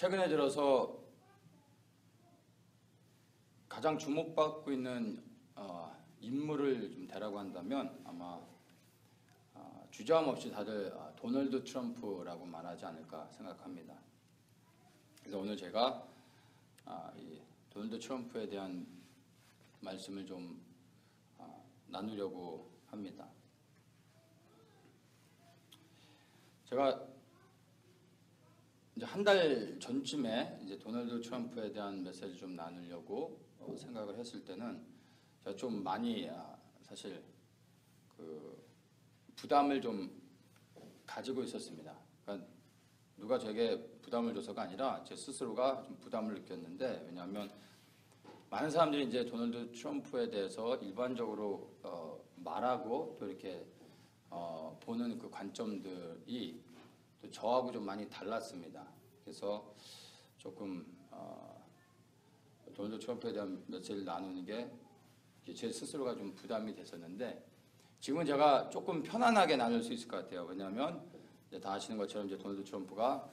최근에 들어서 가장 주목받고 있는 인물을 좀 대라고 한다면 아마 주저함 없이 다들 도널드 트럼프라고 말하지 않을까 생각합니다. 그래서 오늘 제가 이 도널드 트럼프에 대한 말씀을 좀 나누려고 합니다. 제가 이제 한 달 전쯤에 이제 도널드 트럼프에 대한 메시지를 좀 나누려고 생각을 했을 때는 제가 좀 많이 사실 그 부담을 좀 가지고 있었습니다. 그러니까 누가 제게 부담을 줘서가 아니라 제 스스로가 좀 부담을 느꼈는데, 왜냐하면 많은 사람들이 이제 도널드 트럼프에 대해서 일반적으로 말하고 또 이렇게 보는 그 관점들이 또 저하고 좀 많이 달랐습니다. 그래서 조금 도널드 트럼프에 대한 메시지를 나누는 게 제 스스로가 좀 부담이 됐었는데, 지금은 제가 조금 편안하게 나눌 수 있을 것 같아요. 왜냐하면 이제 다 아시는 것처럼 이제 도널드 트럼프가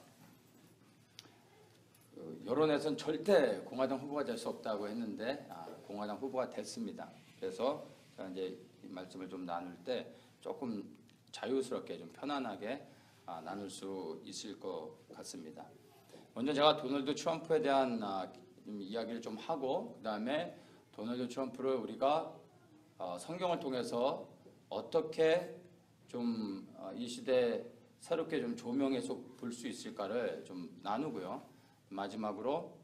여론에선 절대 공화당 후보가 될 수 없다고 했는데 공화당 후보가 됐습니다. 그래서 제가 이제 이 말씀을 좀 나눌 때 조금 자유스럽게 좀 편안하게 나눌 수 있을 것 같습니다. 먼저 제가 도널드 트럼프에 대한 이야기를 좀 하고, 그 다음에 도널드 트럼프를 우리가 성경을 통해서 어떻게 좀 이 시대에 새롭게 좀 조명해서 볼 수 있을까를 좀 나누고요. 마지막으로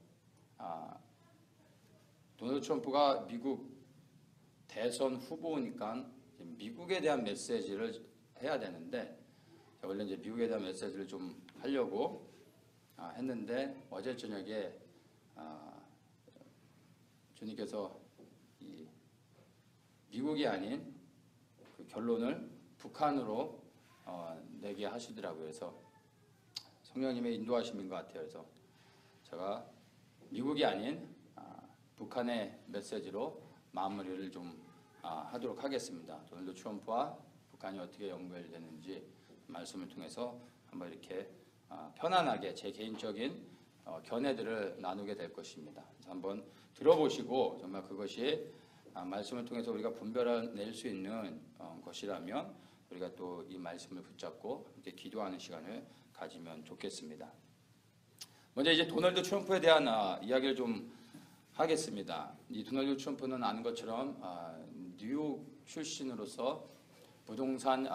도널드 트럼프가 미국 대선 후보니까 미국에 대한 메시지를 해야 되는데, 제가 원래 이제 미국에 대한 메시지를 좀 하려고 했는데 어제 저녁에 주님께서 이 미국이 아닌 그 결론을 북한으로 내게 하시더라고요. 그래서 성령님의 인도하심인 것 같아요. 그래서 제가 미국이 아닌 북한의 메시지로 마무리를 좀 하도록 하겠습니다. 도널드 트럼프와 북한이 어떻게 연결되는지 말씀을 통해서 한번 이렇게 편안하게 제 개인적인 견해들을 나누게 될 것입니다. 그래서 한번 들어보시고 정말 그것이 말씀을 통해서 우리가 분별해낼 수 있는 것이라면 우리가 또 이 말씀을 붙잡고 이렇게 기도하는 시간을 가지면 좋겠습니다. 먼저 이제 도널드 트럼프에 대한 이야기를 좀 하겠습니다. 이 도널드 트럼프는 아는 것처럼 뉴욕 출신으로서 부동산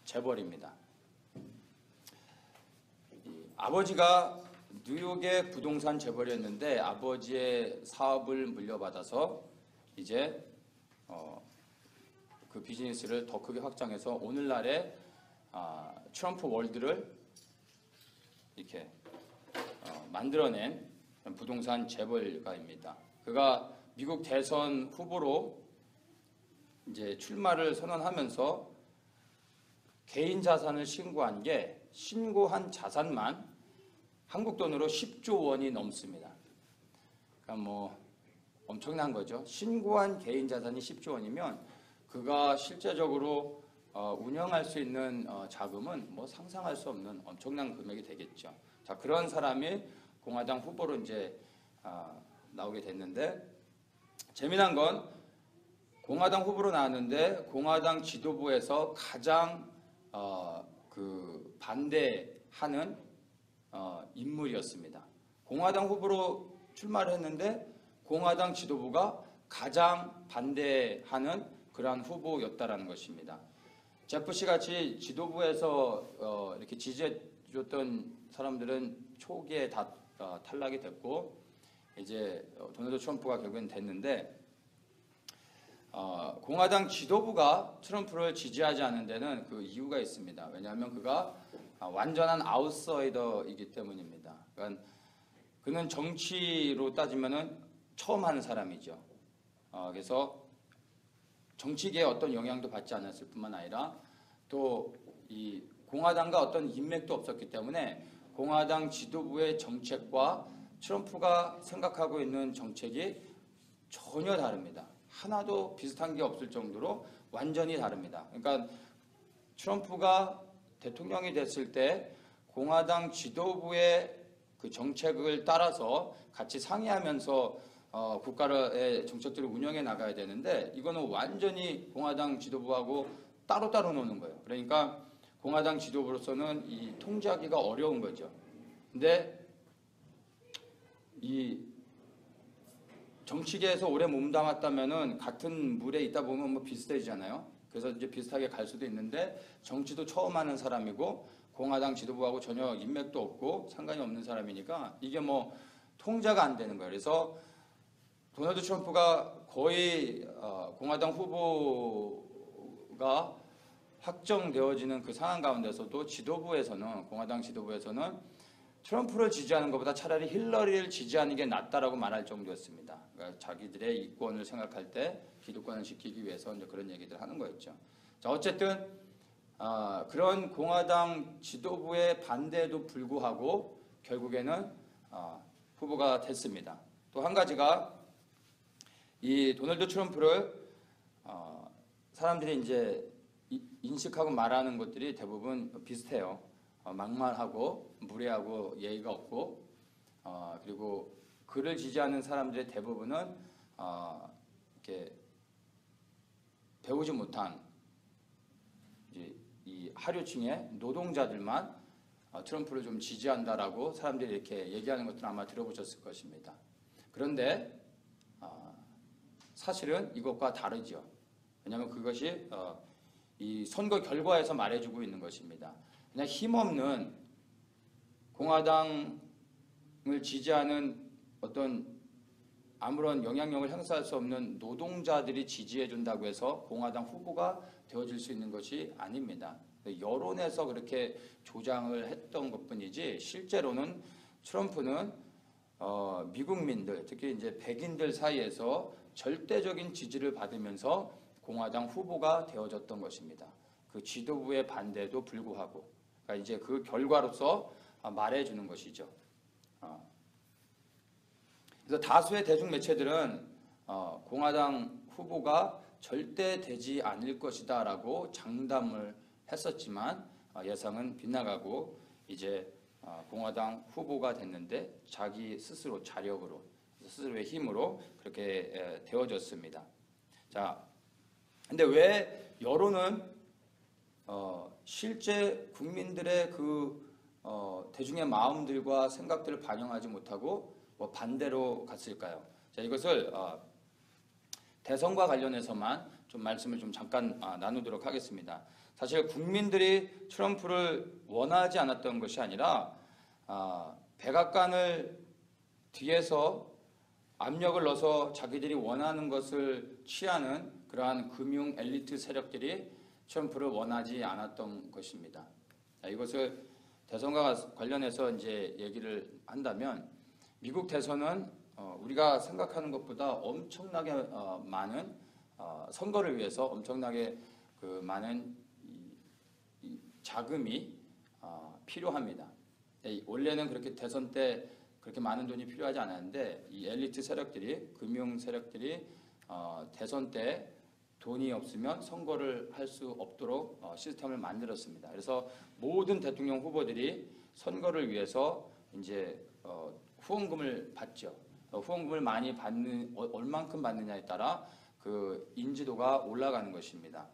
재벌입니다. 아버지가 뉴욕의 부동산 재벌이었는데 아버지의 사업을 물려받아서 이제 그 비즈니스를 더 크게 확장해서 오늘날의 트럼프 월드를 이렇게 만들어낸 부동산 재벌가입니다. 그가 미국 대선 후보로 이제 출마를 선언하면서 개인 자산을 신고한 자산만 한국 돈으로 10조 원이 넘습니다. 그러니까 뭐 엄청난 거죠. 신고한 개인 자산이 10조 원이면 그가 실제적으로 운영할 수 있는 자금은 뭐 상상할 수 없는 엄청난 금액이 되겠죠. 자, 그런 사람이 공화당 후보로 이제 나오게 됐는데, 재미난 건 공화당 후보로 나왔는데 공화당 지도부에서 가장 그 반대하는 인물이었습니다. 공화당 후보로 출마를 했는데 공화당 지도부가 가장 반대하는 그러한 후보였다라는 것입니다. 제프씨 같이 지도부에서 이렇게 지지해줬던 사람들은 초기에 다 탈락이 됐고, 이제 도널드 트럼프가 결국엔 됐는데, 공화당 지도부가 트럼프를 지지하지 않는 데는 그 이유가 있습니다. 왜냐하면 그가 완전한 아웃사이더이기 때문입니다. 그러니까 그는 정치로 따지면은 처음 하는 사람이죠. 그래서 정치계에 어떤 영향도 받지 않았을 뿐만 아니라 또 이 공화당과 어떤 인맥도 없었기 때문에 공화당 지도부의 정책과 트럼프가 생각하고 있는 정책이 전혀 다릅니다. 하나도 비슷한 게 없을 정도로 완전히 다릅니다. 그러니까 트럼프가 대통령이 됐을 때 공화당 지도부의 그 정책을 따라서 같이 상의하면서 국가의 정책들을 운영해 나가야 되는데 이거는 완전히 공화당 지도부하고 따로따로 노는 거예요. 그러니까 공화당 지도부로서는 이 통제하기가 어려운 거죠. 근데 이 정치계에서 오래 몸담았다면은 같은 물에 있다 보면 뭐 비슷해지잖아요. 그래서 이제 비슷하게 갈 수도 있는데 정치도 처음 하는 사람이고 공화당 지도부하고 전혀 인맥도 없고 상관이 없는 사람이니까 이게 뭐 통제가 안 되는 거예요. 그래서 도널드 트럼프가 거의 공화당 후보가 확정되어지는 그 상황 가운데서도 공화당 지도부에서는 트럼프를 지지하는 것보다 차라리 힐러리를 지지하는 게 낫다라고 말할 정도였습니다. 그러니까 자기들의 이권을 생각할 때 기득권을 지키기 위해서 이제 그런 얘기들 하는 거였죠. 자, 어쨌든 그런 공화당 지도부의 반대에도 불구하고 결국에는 후보가 됐습니다. 또 한 가지가 이 도널드 트럼프를 사람들이 이제 인식하고 말하는 것들이 대부분 비슷해요. 막말하고 무례하고 예의가 없고 그리고 그를 지지하는 사람들의 대부분은 이렇게 배우지 못한 이제 이 하류층의 노동자들만 트럼프를 좀 지지한다라고 사람들이 이렇게 얘기하는 것들은 아마 들어보셨을 것입니다. 그런데 사실은 이것과 다르죠. 왜냐하면 그것이 이 선거 결과에서 말해주고 있는 것입니다. 그냥 힘없는 공화당을 지지하는 어떤 아무런 영향력을 행사할 수 없는 노동자들이 지지해준다고 해서 공화당 후보가 되어질 수 있는 것이 아닙니다. 여론에서 그렇게 조장을 했던 것뿐이지 실제로는 트럼프는 미국민들, 특히 이제 백인들 사이에서 절대적인 지지를 받으면서 공화당 후보가 되어졌던 것입니다. 그 지도부의 반대에도 불구하고, 그러니까 이제 그 결과로서 말해주는 것이죠. 그래서 다수의 대중 매체들은 공화당 후보가 절대 되지 않을 것이다라고 장담을 했었지만 예상은 빗나가고 이제 공화당 후보가 됐는데 자기 스스로 자력으로 스스로의 힘으로 그렇게 되어졌습니다. 자, 근데 왜 여론은 실제 국민들의 그 대중의 마음들과 생각들을 반영하지 못하고 뭐 반대로 갔을까요? 자, 이것을 대선과 관련해서만 좀 말씀을 좀 잠깐 나누도록 하겠습니다. 사실 국민들이 트럼프를 원하지 않았던 것이 아니라 백악관을 뒤에서 압력을 넣어서 자기들이 원하는 것을 취하는 그러한 금융 엘리트 세력들이 트럼프를 원하지 않았던 것입니다. 자, 이것을 대선과 관련해서 이제 얘기를 한다면 미국 대선은 우리가 생각하는 것보다 엄청나게 많은 선거를 위해서 엄청나게 그 많은 이 자금이 필요합니다. 원래는 그렇게 대선 때 그렇게 많은 돈이 필요하지 않았는데 이 엘리트 세력들이 금융 세력들이 대선 때 돈이 없으면 선거를 할 수 없도록 시스템을 만들었습니다. 그래서 모든 대통령 후보들이 선거를 위해서 이제 후원금을 받죠. 후원금을 많이 받는 얼만큼 받느냐에 따라 그 인지도가 올라가는 것입니다.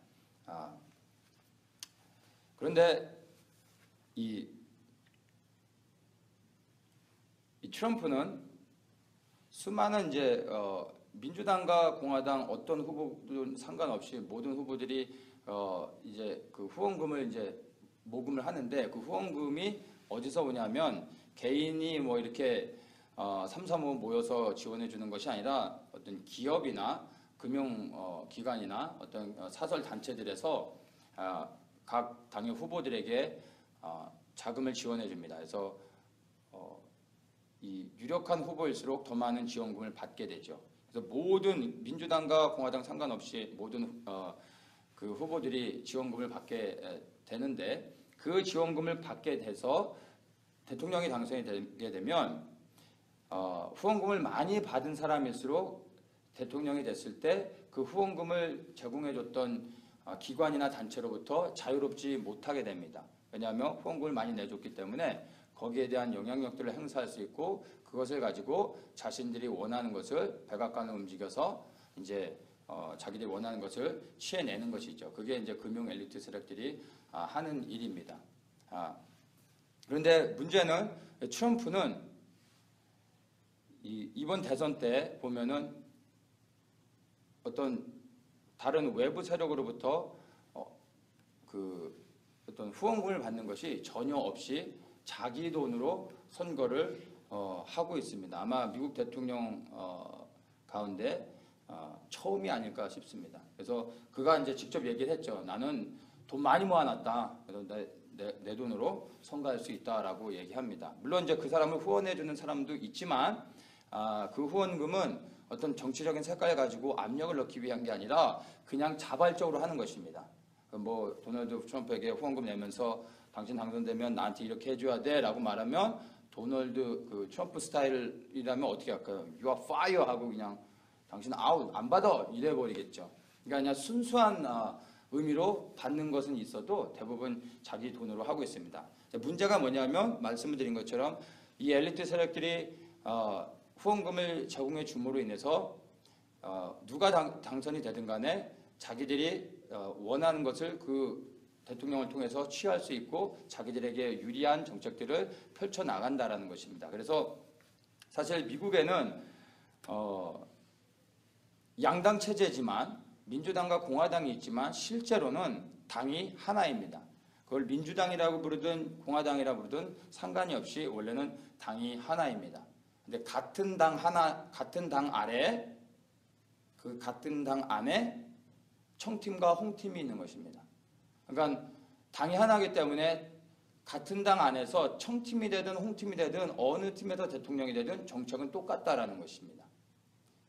그런데 이 트럼프는 수많은 이제 민주당과 공화당 어떤 후보든 상관없이 모든 후보들이 이제 그 후원금을 이제 모금을 하는데 그 후원금이 어디서 오냐면 개인이 뭐 이렇게 3, 4, 5 모여서 지원해 주는 것이 아니라 어떤 기업이나 금융 기관이나 어떤 사설 단체들에서 각 당의 후보들에게 자금을 지원해 줍니다. 그래서 이 유력한 후보일수록 더 많은 지원금을 받게 되죠. 그래서 모든 민주당과 공화당 상관없이 모든 그 후보들이 지원금을 받게 되는데 그 지원금을 받게 돼서 대통령이 당선이 되게 되면 후원금을 많이 받은 사람일수록 대통령이 됐을 때 그 후원금을 제공해줬던 기관이나 단체로부터 자유롭지 못하게 됩니다. 왜냐하면 후원금을 많이 내줬기 때문에 거기에 대한 영향력들을 행사할 수 있고 그것을 가지고 자신들이 원하는 것을 백악관을 움직여서 이제 자기들이 원하는 것을 취해내는 것이죠. 그게 이제 금융 엘리트 세력들이 하는 일입니다. 그런데 문제는 트럼프는 이번 대선 때 보면은 어떤 다른 외부 세력으로부터 어떤 후원금을 받는 것이 전혀 없이 자기 돈으로 선거를 하고 있습니다. 아마 미국 대통령 가운데 처음이 아닐까 싶습니다. 그래서 그가 이제 직접 얘기를 했죠. 나는 돈 많이 모아놨다. 그래서 내 돈으로 선거할 수 있다라고 얘기합니다. 물론 이제 그 사람을 후원해주는 사람도 있지만 그 후원금은 어떤 정치적인 색깔을 가지고 압력을 넣기 위한 게 아니라 그냥 자발적으로 하는 것입니다. 뭐 도널드 트럼프에게 후원금 내면서 당신 당선되면 나한테 이렇게 해줘야 돼라고 말하면 도널드 그 트럼프 스타일이라면 어떻게 할까요? You are fire 하고 그냥 당신 아웃 안 받아 이래버리겠죠. 그러니까 그냥 순수한 의미로 받는 것은 있어도 대부분 자기 돈으로 하고 있습니다. 문제가 뭐냐면 말씀을 드린 것처럼 이 엘리트 세력들이 후원금을 제공해 줌으로 인해서 누가 당선이 되든 간에 자기들이 원하는 것을 그 대통령을 통해서 취할 수 있고 자기들에게 유리한 정책들을 펼쳐나간다라는 것입니다. 그래서 사실 미국에는 양당 체제지만 민주당과 공화당이 있지만 실제로는 당이 하나입니다. 그걸 민주당이라고 부르든 공화당이라고 부르든 상관이 없이 원래는 당이 하나입니다. 근데 같은 당 아래 그 같은 당 안에 청팀과 홍팀이 있는 것입니다. 그러니까 당이 하나이기 때문에 같은 당 안에서 청팀이 되든 홍팀이 되든 어느 팀에서 대통령이 되든 정책은 똑같다라는 것입니다.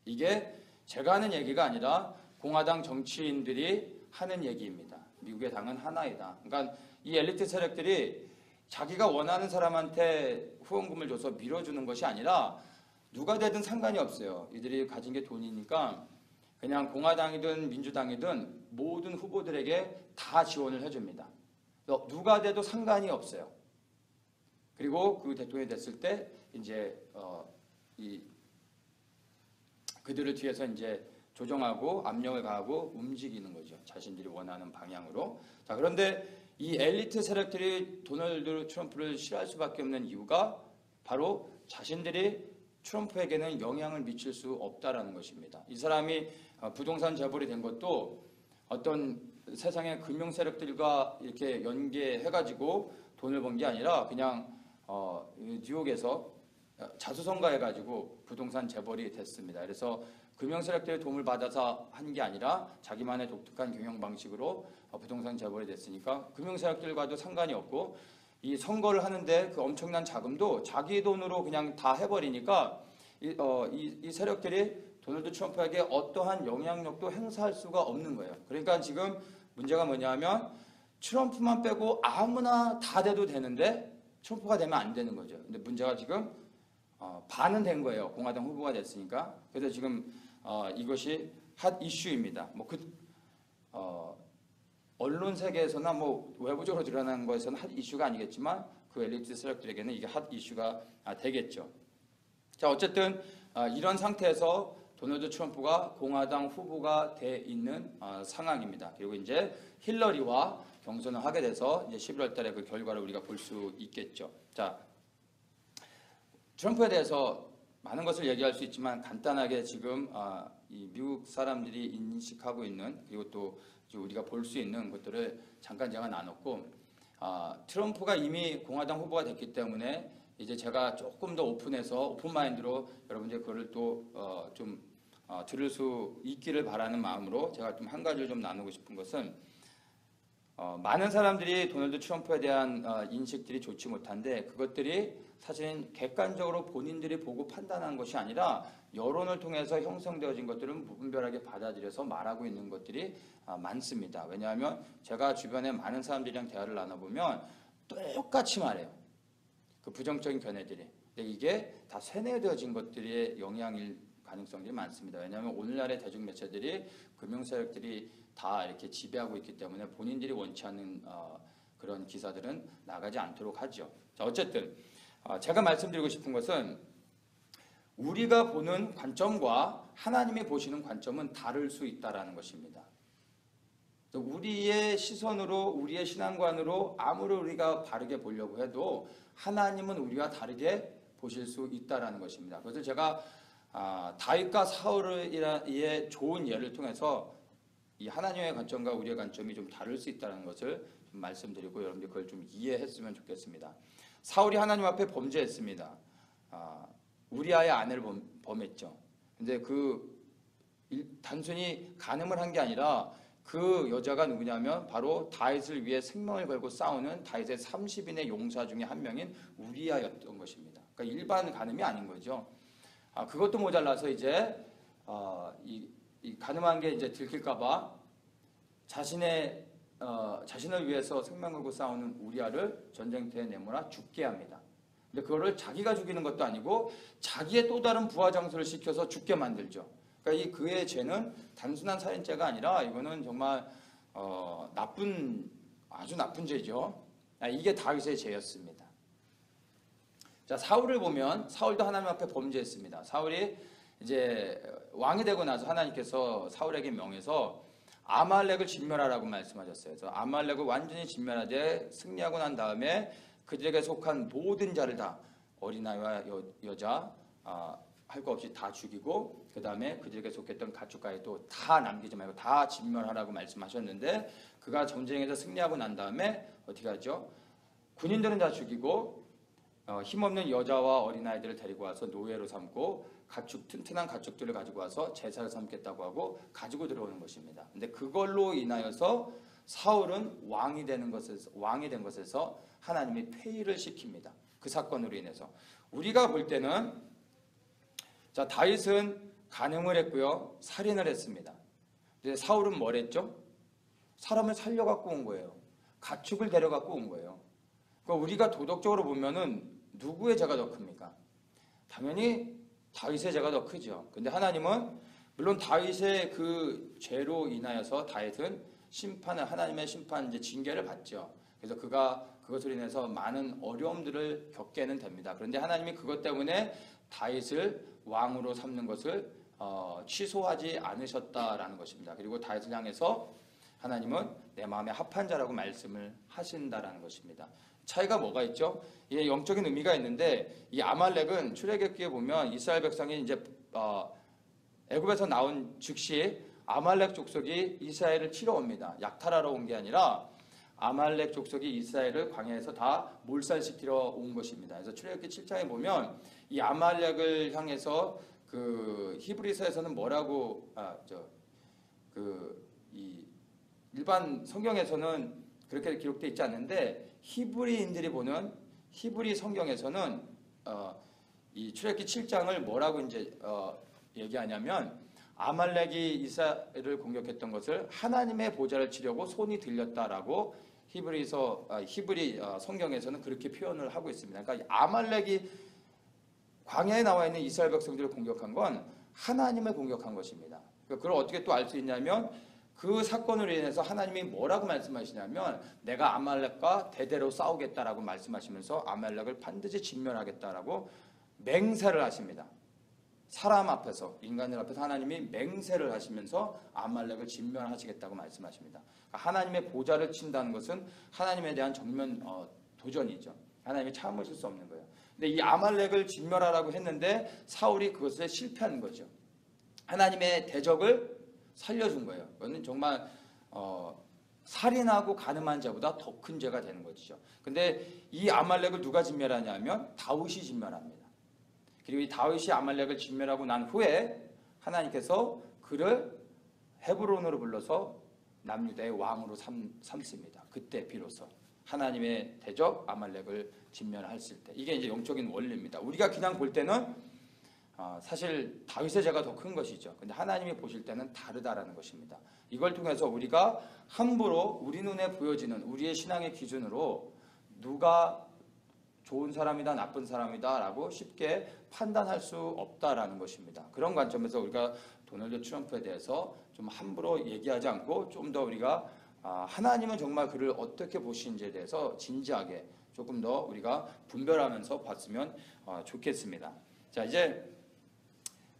이게 제가 하는 얘기가 아니라 공화당 정치인들이 하는 얘기입니다. 미국의 당은 하나이다. 그러니까 이 엘리트 세력들이 자기가 원하는 사람한테 후원금을 줘서 밀어주는 것이 아니라 누가 되든 상관이 없어요. 이들이 가진 게 돈이니까 그냥 공화당이든 민주당이든 모든 후보들에게 다 지원을 해줍니다. 누가 돼도 상관이 없어요. 그리고 그 대통령이 됐을 때 이제 그들을 뒤에서 이제 조정하고 압력을 가하고 움직이는 거죠. 자신들이 원하는 방향으로. 자, 그런데 이 엘리트 세력들이 도널드 트럼프를 싫어할 수밖에 없는 이유가 바로 자신들이 트럼프에게는 영향을 미칠 수 없다라는 것입니다. 이 사람이 부동산 재벌이 된 것도 어떤 세상의 금융 세력들과 이렇게 연계해가지고 돈을 번 게 아니라 그냥 뉴욕에서 자수성가해가지고 부동산 재벌이 됐습니다. 그래서 금융 세력들의 도움을 받아서 한 게 아니라 자기만의 독특한 경영 방식으로 부동산 재벌이 됐으니까 금융 세력들과도 상관이 없고 이 선거를 하는데 그 엄청난 자금도 자기 돈으로 그냥 다 해버리니까 이 세력들이 도널드 트럼프에게 어떠한 영향력도 행사할 수가 없는 거예요. 그러니까 지금 문제가 뭐냐면 트럼프만 빼고 아무나 다 돼도 되는데 트럼프가 되면 안 되는 거죠. 근데 문제가 지금 반은 된 거예요. 공화당 후보가 됐으니까. 그래서 지금 이것이 핫 이슈입니다. 언론 세계에서나 외부적으로 드러나는 것에서는 핫 이슈가 아니겠지만 그 엘리트 세력들에게는 이게 핫 이슈가 되겠죠. 자, 어쨌든 이런 상태에서 도널드 트럼프가 공화당 후보가 돼 있는 상황입니다. 그리고 이제 힐러리와 경선을 하게 돼서 이제 11월 달에 그 결과를 우리가 볼 수 있겠죠. 자, 트럼프에 대해서 많은 것을 얘기할 수 있지만 간단하게 지금 이 미국 사람들이 인식하고 있는 그리고 또 우리가 볼 수 있는 것들을 잠깐 제가 나눴고 트럼프가 이미 공화당 후보가 됐기 때문에 이제 제가 조금 더 오픈해서 오픈마인드로 여러분들 그거를 또 좀 들을 수 있기를 바라는 마음으로 제가 좀 한 가지를 좀 나누고 싶은 것은 많은 사람들이 도널드 트럼프에 대한 인식들이 좋지 못한데 그것들이 사실은 객관적으로 본인들이 보고 판단한 것이 아니라 여론을 통해서 형성되어진 것들은 무분별하게 받아들여서 말하고 있는 것들이 많습니다. 왜냐하면 제가 주변에 많은 사람들이랑 대화를 나눠보면 똑같이 말해요. 그 부정적인 견해들이. 근데 이게 다 세뇌되어진 것들의 영향일 가능성이 많습니다. 왜냐하면 오늘날의 대중매체들이 금융세력들이 다 이렇게 지배하고 있기 때문에 본인들이 원치 않는 그런 기사들은 나가지 않도록 하죠. 자, 어쨌든 제가 말씀드리고 싶은 것은 우리가 보는 관점과 하나님이 보시는 관점은 다를 수 있다라는 것입니다. 우리의 시선으로 우리의 신앙관으로 아무리 우리가 바르게 보려고 해도 하나님은 우리와 다르게 보실 수 있다라는 것입니다. 그래서 제가 다윗과 사울의 좋은 예를 통해서 이 하나님의 관점과 우리의 관점이 좀 다를 수 있다는 것을 좀 말씀드리고 여러분들 그걸 좀 이해했으면 좋겠습니다. 사울이 하나님 앞에 범죄했습니다. 우리아의 아내를 범했죠. 근데 단순히 간음을 한 게 아니라 그 여자가 누구냐면 바로 다윗을 위해 생명을 걸고 싸우는 다윗의 30인의 용사 중에 한 명인 우리아였던 것입니다. 그러니까 일반 간음이 아닌 거죠. 그것도 모자라서 이제 이 간음한 게 이제 들킬까봐 자신을 위해서 생명 걸고 싸우는 우리아를 전쟁터에 내몰아 죽게 합니다. 근데 그거를 자기가 죽이는 것도 아니고 자기의 또 다른 부하 장수를 시켜서 죽게 만들죠. 그러니까 그의 죄는 단순한 살인죄가 아니라 이거는 정말 아주 나쁜 죄죠. 이게 다윗의 죄였습니다. 자, 사울을 보면 사울도 하나님 앞에 범죄했습니다. 사울이 이제 왕이 되고 나서 하나님께서 사울에게 명해서 아말렉을 진멸하라고 말씀하셨어요. 그래서 아말렉을 완전히 진멸하되 승리하고 난 다음에 그들에게 속한 모든 자를 다 어린아이와 여자 할 거 없이 다 죽이고 그 다음에 그들에게 속했던 가축가에도 다 남기지 말고 다 진멸하라고 말씀하셨는데 그가 전쟁에서 승리하고 난 다음에 어떻게 하죠? 군인들은 다 죽이고 힘없는 여자와 어린아이들을 데리고 와서 노예로 삼고 튼튼한 가축들을 가지고 와서 제사를 삼겠다고 하고 가지고 들어오는 것입니다. 근데 그걸로 인하여서 사울은 왕이 된 것에서 하나님이 폐위를 시킵니다. 그 사건으로 인해서 우리가 볼 때는 자, 다윗은 간음을 했고요. 살인을 했습니다. 근데 사울은 뭘 했죠? 사람을 살려갖고 온 거예요. 가축을 데려갖고 온 거예요. 그러니까 우리가 도덕적으로 보면은 누구의 죄가 더 큽니까? 당연히 다윗의 죄가 더 크죠. 근데 하나님은 물론 다윗의 그 죄로 인하여서 다윗은 하나님의 심판 징계를 받죠. 그래서 그가 그것으로 인해서 많은 어려움들을 겪게는 됩니다. 그런데 하나님이 그것 때문에 다윗을 왕으로 삼는 것을 취소하지 않으셨다라는 것입니다. 그리고 다윗을 향해서 하나님은 내 마음에 합한 자라고 말씀을 하신다라는 것입니다. 차이가 뭐가 있죠? 이게 영적인 의미가 있는데 이 아말렉은 출애굽기에 보면 이스라엘 백성이 이제 애굽에서 나온 즉시 아말렉 족속이 이스라엘을 치러 옵니다. 약탈하러 온 게 아니라 아말렉 족속이 이스라엘을 광야에서 다 몰살시키러 온 것입니다. 그래서 출애굽기 7장에 보면 이 아말렉을 향해서 그 히브리서에서는 뭐라고 이 일반 성경에서는 그렇게 기록되어 있지 않는데 히브리인들이 보는 히브리 성경에서는 이 출애굽기 7장을 뭐라고 이제 얘기하냐면 아말렉이 이스라엘을 공격했던 것을 하나님의 보좌를 치려고 손이 들렸다라고 히브리 성경에서는 그렇게 표현을 하고 있습니다. 그러니까 아말렉이 광야에 나와 있는 이스라엘 백성들을 공격한 건 하나님을 공격한 것입니다. 그걸 어떻게 또 알 수 있냐면 그 사건으로 인해서 하나님이 뭐라고 말씀하시냐면 내가 아말렉과 대대로 싸우겠다라고 말씀하시면서 아말렉을 반드시 진멸하겠다라고 맹세를 하십니다. 사람 앞에서 인간들 앞에서 하나님이 맹세를 하시면서 아말렉을 진멸하시겠다고 말씀하십니다. 하나님의 보좌를 친다는 것은 하나님에 대한 정면 도전이죠. 하나님이 참으실 수 없는 거예요. 근데 이 아말렉을 진멸하라고 했는데 사울이 그것에 실패한 거죠. 하나님의 대적을 살려준 거예요. 그거는 정말 살인하고 간음한 자보다 더 큰 죄가 되는 것이죠. 근데 이 아말렉을 누가 진멸하냐면 다윗이 진멸합니다. 그리고 이 다윗이 아말렉을 진멸하고 난 후에 하나님께서 그를 헤브론으로 불러서 남유다의 왕으로 삼습니다. 그때 비로소 하나님의 대적 아말렉을 진멸했을 때 이게 이제 영적인 원리입니다. 우리가 그냥 볼 때는 사실 다윗의 죄가 더 큰 것이죠. 근데 하나님이 보실 때는 다르다라는 것입니다. 이걸 통해서 우리가 함부로 우리 눈에 보여지는 우리의 신앙의 기준으로 누가 좋은 사람이다 나쁜 사람이다 라고 쉽게 판단할 수 없다라는 것입니다. 그런 관점에서 우리가 도널드 트럼프에 대해서 좀 함부로 얘기하지 않고 좀 더 우리가 하나님은 정말 그를 어떻게 보시는지에 대해서 진지하게 조금 더 우리가 분별하면서 봤으면 좋겠습니다. 자, 이제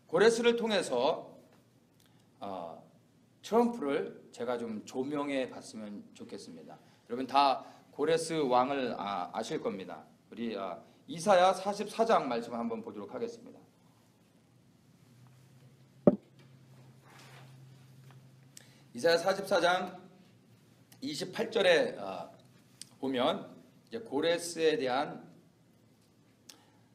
고레스를 통해서 트럼프를 제가 좀 조명해 봤으면 좋겠습니다. 여러분 다 고레스 왕을 아실 겁니다. 우리 이사야 44장 말씀을 한번 보도록 하겠습니다. 이사야 44장 28절에 보면 이제 고레스에 대한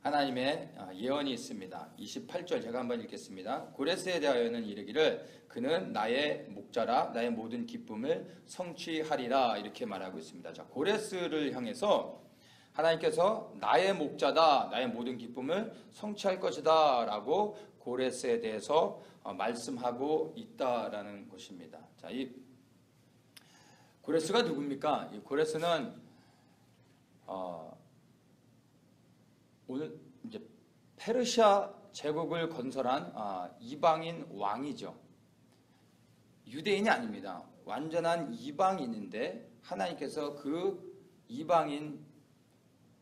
하나님의 예언이 있습니다. 28절 제가 한번 읽겠습니다. 고레스에 대하여는 이르기를 그는 나의 목자라 나의 모든 기쁨을 성취하리라 이렇게 말하고 있습니다. 자, 고레스를 향해서 하나님께서 나의 목자다 나의 모든 기쁨을 성취할 것이다 라고 고레스에 대해서 말씀하고 있다라는 것입니다. 자, 이 고레스가 누굽니까? 이 고레스는 오늘 이제 페르시아 제국을 건설한 이방인 왕이죠. 유대인이 아닙니다. 완전한 이방인인데 하나님께서 그 이방인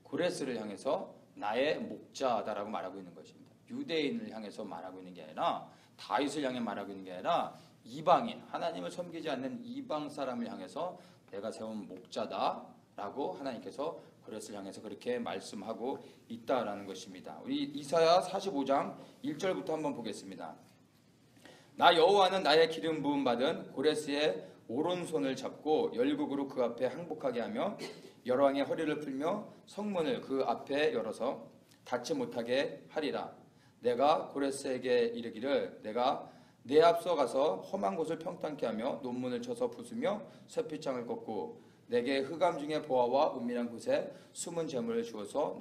고레스를 향해서 나의 목자다라고 말하고 있는 것입니다. 유대인을 향해서 말하고 있는 게 아니라 다윗을 향해 말하고 있는 게 아니라 이방인, 하나님을 섬기지 않는 이방 사람을 향해서 내가 세운 목자다라고 하나님께서 고레스를 향해서 그렇게 말씀하고 있다라는 것입니다. 우리 이사야 45장 1절부터 한번 보겠습니다. 나 여호와는 나의 기름 부음 받은 고레스의 오른손을 잡고 열국으로 그 앞에 항복하게 하며 열왕의 허리를 풀며 성문을 그 앞에 열어서 닫지 못하게 하리라. 내가 고레스에게 이르기를 내가 내 앞서 가서 험한 곳을 평탄케 하며 논문을 쳐서 부수며 쇠피창을 꺾고 내게 흑암 중에 보화와 은밀한 곳에 숨은 재물을 주어서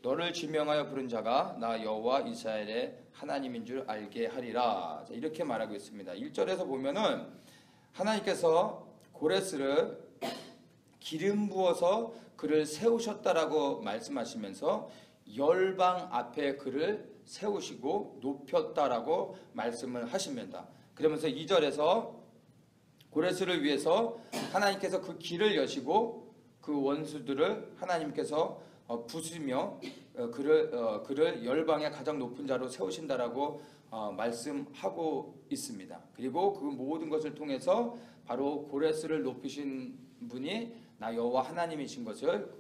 너를 지명하여 부른 자가 나 여호와 이스라엘의 하나님인 줄 알게 하리라. 이렇게 말하고 있습니다. 1절에서 보면은 하나님께서 고레스를 기름 부어서 그를 세우셨다라고 말씀하시면서 열방 앞에 그를 세우시고 높였다라고 말씀을 하십니다. 그러면서 2절에서 고레스를 위해서 하나님께서 그 길을 여시고 그 원수들을 하나님께서 부수며 그를 열방의 가장 높은 자로 세우신다라고 말씀하고 있습니다. 그리고 그 모든 것을 통해서 바로 고레스를 높이신 분이 나 여호와 하나님이신 것을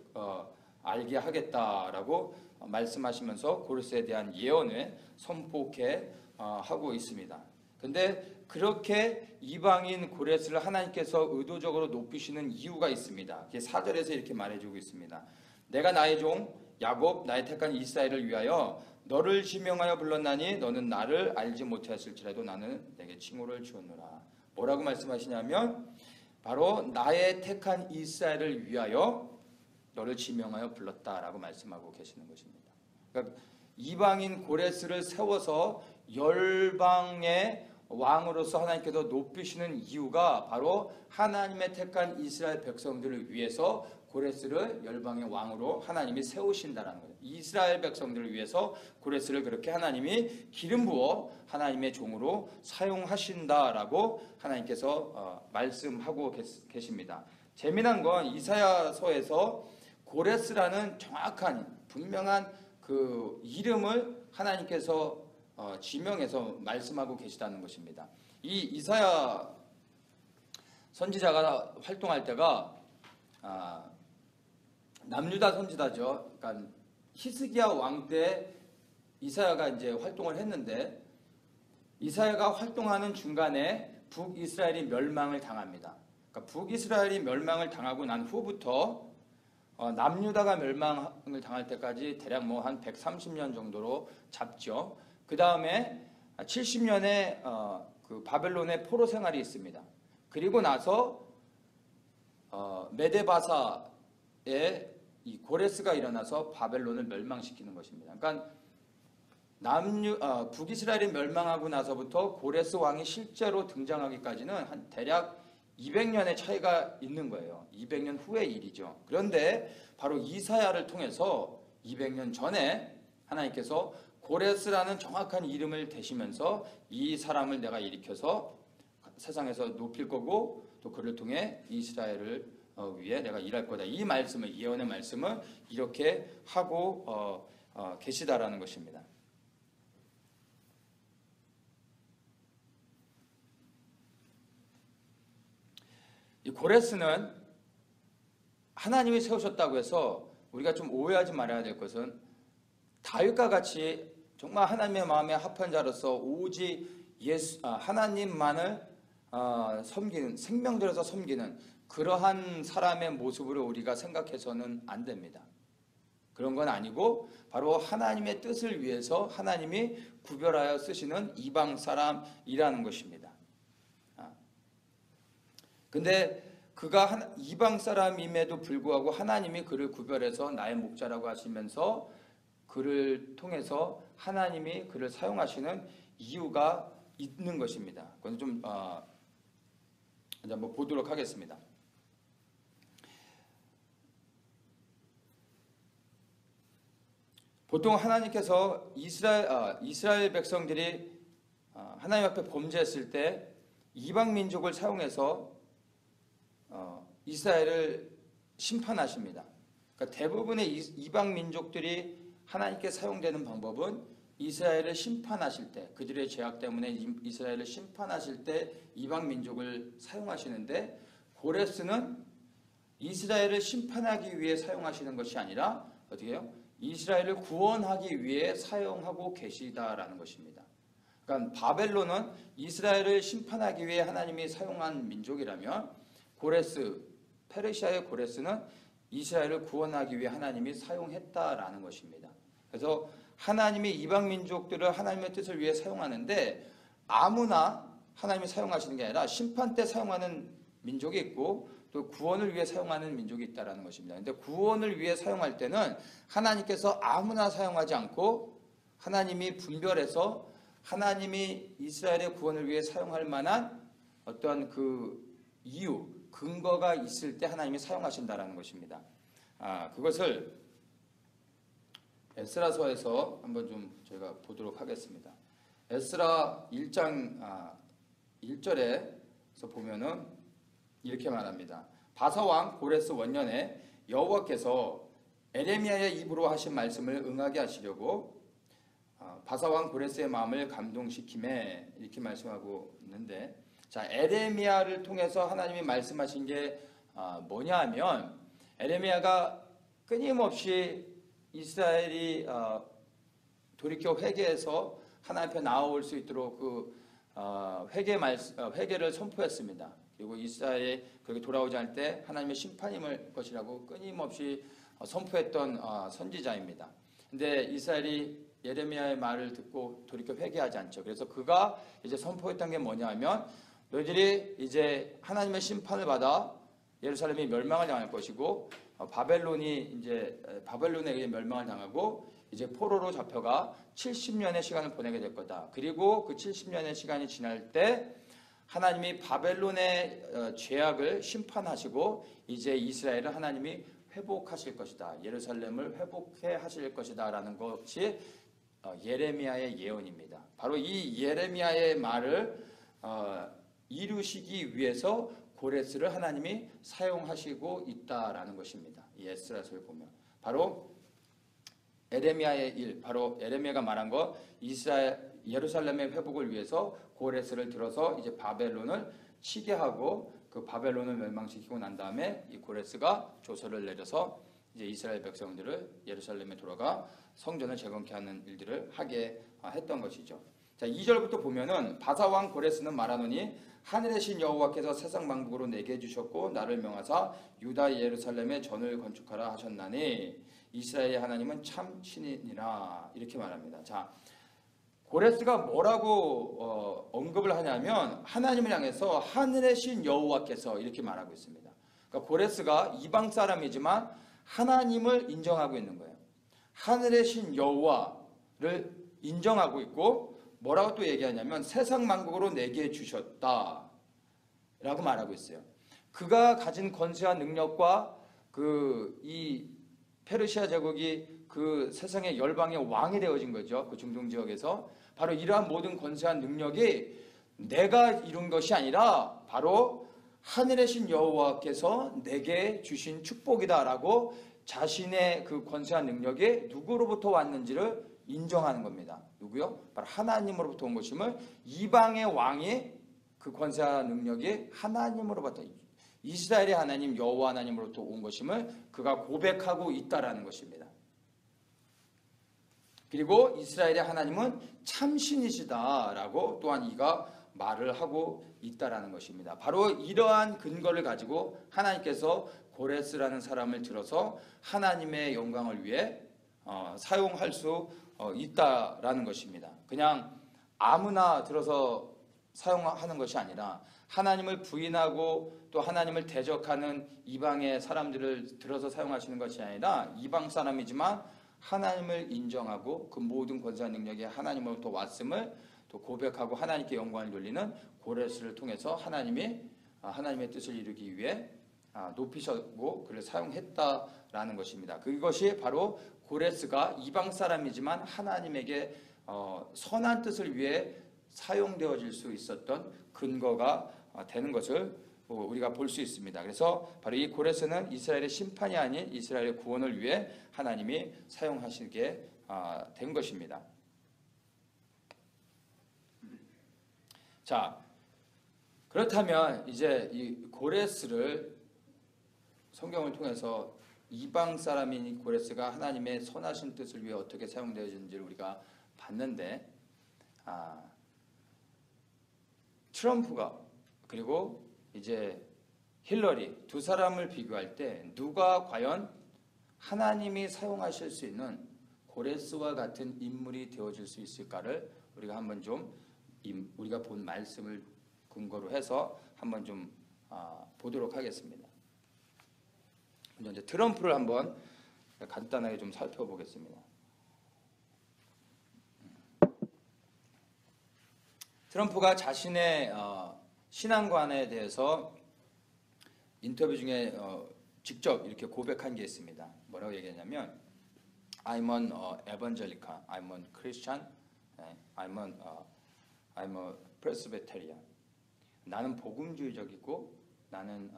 알게 하겠다라고 말씀하시면서 고레스에 대한 예언을 선포케 하고 있습니다. 근데 그렇게 이방인 고레스를 하나님께서 의도적으로 높이시는 이유가 있습니다. 4절에서 이렇게 말해주고 있습니다. 내가 나의 종 야곱 나의 택한 이스라엘을 위하여 너를 지명하여 불렀나니 너는 나를 알지 못하였을지라도 나는 내게 칭호를 주었노라. 뭐라고 말씀하시냐면 바로 나의 택한 이스라엘을 위하여 너를 지명하여 불렀다라고 말씀하고 계시는 것입니다. 그러니까 이방인 고레스를 세워서 열방의 왕으로서 하나님께서 높이시는 이유가 바로 하나님의 택한 이스라엘 백성들을 위해서 고레스를 열방의 왕으로 하나님이 세우신다는 거예요. 이스라엘 백성들을 위해서 고레스를 그렇게 하나님이 기름 부어 하나님의 종으로 사용하신다라고 하나님께서 말씀하고 계십니다. 재미난 건 이사야서에서 고레스라는 정확한 분명한 그 이름을 하나님께서 지명해서 말씀하고 계시다는 것입니다. 이 이사야 선지자가 활동할 때가 남유다 선지자죠. 그러니까 히스기야 왕 때 이사야가 이제 활동을 했는데 이사야가 활동하는 중간에 북이스라엘이 멸망을 당합니다. 그러니까 북이스라엘이 멸망을 당하고 난 후부터 남유다가 멸망을 당할 때까지 대략 뭐 한 130년 정도로 잡죠. 그 다음에 70년의 그 바벨론의 포로 생활이 있습니다. 그리고 나서 메데바사의 이 고레스가 일어나서 바벨론을 멸망시키는 것입니다. 그러니까 북이스라엘이 멸망하고 나서부터 고레스 왕이 실제로 등장하기까지는 한 대략 200년의 차이가 있는 거예요. 200년 후의 일이죠. 그런데 바로 이사야를 통해서 200년 전에 하나님께서 고레스라는 정확한 이름을 대시면서 이 사람을 내가 일으켜서 세상에서 높일 거고 또 그를 통해 이스라엘을 위해 내가 일할 거다. 이 말씀을, 예언의 말씀을 이렇게 하고 계시다라는 것입니다. 이 고레스는 하나님이 세우셨다고 해서 우리가 좀 오해하지 말아야 될 것은, 다윗과 같이 정말 하나님의 마음에 합한 자로서 오직 하나님만을 섬기는, 생명 들여서 섬기는 그러한 사람의 모습으로 우리가 생각해서는 안 됩니다. 그런 건 아니고 바로 하나님의 뜻을 위해서 하나님이 구별하여 쓰시는 이방 사람이라는 것입니다. 근데 그가 이방 사람임에도 불구하고 하나님이 그를 구별해서 나의 목자라고 하시면서 그를 통해서 하나님이 그를 사용하시는 이유가 있는 것입니다. 그건 좀 이제 한번 보도록 하겠습니다. 보통 하나님께서 이스라엘 백성들이 하나님 앞에 범죄했을 때 이방 민족을 사용해서 이스라엘을 심판하십니다. 그러니까 대부분의 이방 민족들이 하나님께 사용되는 방법은 이스라엘을 심판하실 때, 그들의 죄악 때문에 이스라엘을 심판하실 때 이방 민족을 사용하시는데, 고레스는 이스라엘을 심판하기 위해 사용하시는 것이 아니라 어떻게 해요? 이스라엘을 구원하기 위해 사용하고 계시다라는 것입니다. 그러니까 바벨론은 이스라엘을 심판하기 위해 하나님이 사용한 민족이라면, 페르시아의 고레스는 이스라엘을 구원하기 위해 하나님이 사용했다라는 것입니다. 그래서 하나님이 이방 민족들을 하나님의 뜻을 위해 사용하는데, 아무나 하나님이 사용하시는 게 아니라 심판 때 사용하는 민족이 있고 또 구원을 위해 사용하는 민족이 있다라는 것입니다. 근데 구원을 위해 사용할 때는 하나님께서 아무나 사용하지 않고 하나님이 분별해서 하나님이 이스라엘의 구원을 위해 사용할 만한 어떠한 그 이유, 근거가 있을 때 하나님이 사용하신다라는 것입니다. 그것을 에스라서에서 한번 좀 저희가 보도록 하겠습니다. 에스라 1장 1절에서 보면은 이렇게 말합니다. 바사왕 고레스 원년에 여호와께서 에레미야의 입으로 하신 말씀을 응하게 하시려고 바사왕 고레스의 마음을 감동시키매, 이렇게 말씀하고 있는데, 자, 에레미야를 통해서 하나님이 말씀하신 게 뭐냐 하면, 에레미야가 끊임없이 이스라엘이 돌이켜 회개해서 하나님 앞에 나아올 수 있도록 그 회개를 선포했습니다. 그리고 이스라엘이 그렇게 돌아오지 않을 때 하나님의 심판임을 것이라고 끊임없이 선포했던 선지자입니다. 근데 이스라엘이 예레미야의 말을 듣고 돌이켜 회개하지 않죠. 그래서 그가 이제 선포했던 게 뭐냐 하면, 너희들이 이제 하나님의 심판을 받아 예루살렘이 멸망을 당할 것이고, 바벨론에게 멸망을 당하고 이제 포로로 잡혀가 70년의 시간을 보내게 될 거다. 그리고 그 70년의 시간이 지날 때 하나님이 바벨론의 죄악을 심판하시고 이제 이스라엘을 하나님이 회복하실 것이다. 예루살렘을 회복해 하실 것이다 라는 것이 예레미야의 예언입니다. 바로 이 예레미야의 말을 이루시기 위해서 고레스를 하나님이 사용하시고 있다라는 것입니다. 이 에스라서를 보면 바로 에레미야의 일, 바로 에레미야가 말한 것, 예루살렘의 회복을 위해서 고레스를 들어서 이제 바벨론을 치게 하고 그 바벨론을 멸망시키고 난 다음에 이 고레스가 조서를 내려서 이제 이스라엘 백성들을 예루살렘에 돌아가 성전을 재건케 하는 일들을 하게 했던 것이죠. 자, 2절부터 보면은 바사왕 고레스는 말하노니 하늘의 신 여호와께서 세상 만국으로 내게 주셨고 나를 명하사 유다 예루살렘에 전을 건축하라 하셨나니 이스라엘의 하나님은 참 신이니라, 이렇게 말합니다. 자, 고레스가 뭐라고 언급을 하냐면 하나님을 향해서 하늘의 신 여호와께서 이렇게 말하고 있습니다. 그러니까 고레스가 이방 사람이지만 하나님을 인정하고 있는 거예요. 하늘의 신 여호와를 인정하고 있고 뭐라고 또 얘기하냐면 세상 만국으로 내게 주셨다 라고 말하고 있어요. 그가 가진 권세와 능력과 이 페르시아 제국이 그 세상의 열방의 왕이 되어진 거죠. 그 중동 지역에서 바로 이러한 모든 권세와 능력이 내가 이룬 것이 아니라 바로 하늘의 신 여호와께서 내게 주신 축복이다라고 자신의 그 권세와 능력이 누구로부터 왔는지를 인정하는 겁니다. 누구요? 바로 하나님으로부터 온 것임을, 이방의 왕이 그 권세와 능력이 하나님으로부터, 이스라엘의 하나님 여호와 하나님으로부터 온 것임을 그가 고백하고 있다라는 것입니다. 그리고 이스라엘의 하나님은 참신이시다라고 또한 이가 말을 하고 있다라는 것입니다. 바로 이러한 근거를 가지고 하나님께서 고레스라는 사람을 들어서 하나님의 영광을 위해 사용할 수 있다라는 것입니다. 그냥 아무나 들어서 사용하는 것이 아니라 하나님을 부인하고 또 하나님을 대적하는 이방의 사람들을 들어서 사용하시는 것이 아니라 이방 사람이지만 하나님을 인정하고 그 모든 권세와 능력이 하나님으로부터 왔음을 또 고백하고 하나님께 영광을 돌리는 고레스를 통해서 하나님이 하나님의 뜻을 이루기 위해 높이셨고 그를 사용했다라는 것입니다. 그것이 바로 고레스가 이방 사람이지만 하나님에게 선한 뜻을 위해 사용되어질 수 있었던 근거가 되는 것을 우리가 볼 수 있습니다. 그래서 바로 이 고레스는 이스라엘의 심판이 아닌 이스라엘의 구원을 위해 하나님이 사용하시게 된 것입니다. 자, 그렇다면 이제 이 고레스를 성경을 통해서 이방 사람인 고레스가 하나님의 선하신 뜻을 위해 어떻게 사용되어지는지를 우리가 봤는데, 트럼프가 그리고 이제 힐러리 두 사람을 비교할 때 누가 과연 하나님이 사용하실 수 있는 고레스와 같은 인물이 되어질 수 있을까를 우리가 한번 좀 우리가 본 말씀을 근거로 해서 한번 좀 보도록 하겠습니다. 먼저 이제 트럼프를 한번 간단하게 좀 살펴보겠습니다. 트럼프가 자신의 신앙관에 대해서 인터뷰 중에 직접 이렇게 고백한 게 있습니다. 뭐라고 얘기했냐면 I'm an evangelical, I'm a Christian, I'm a Presbyterian. 나는 복음주의적이고 나는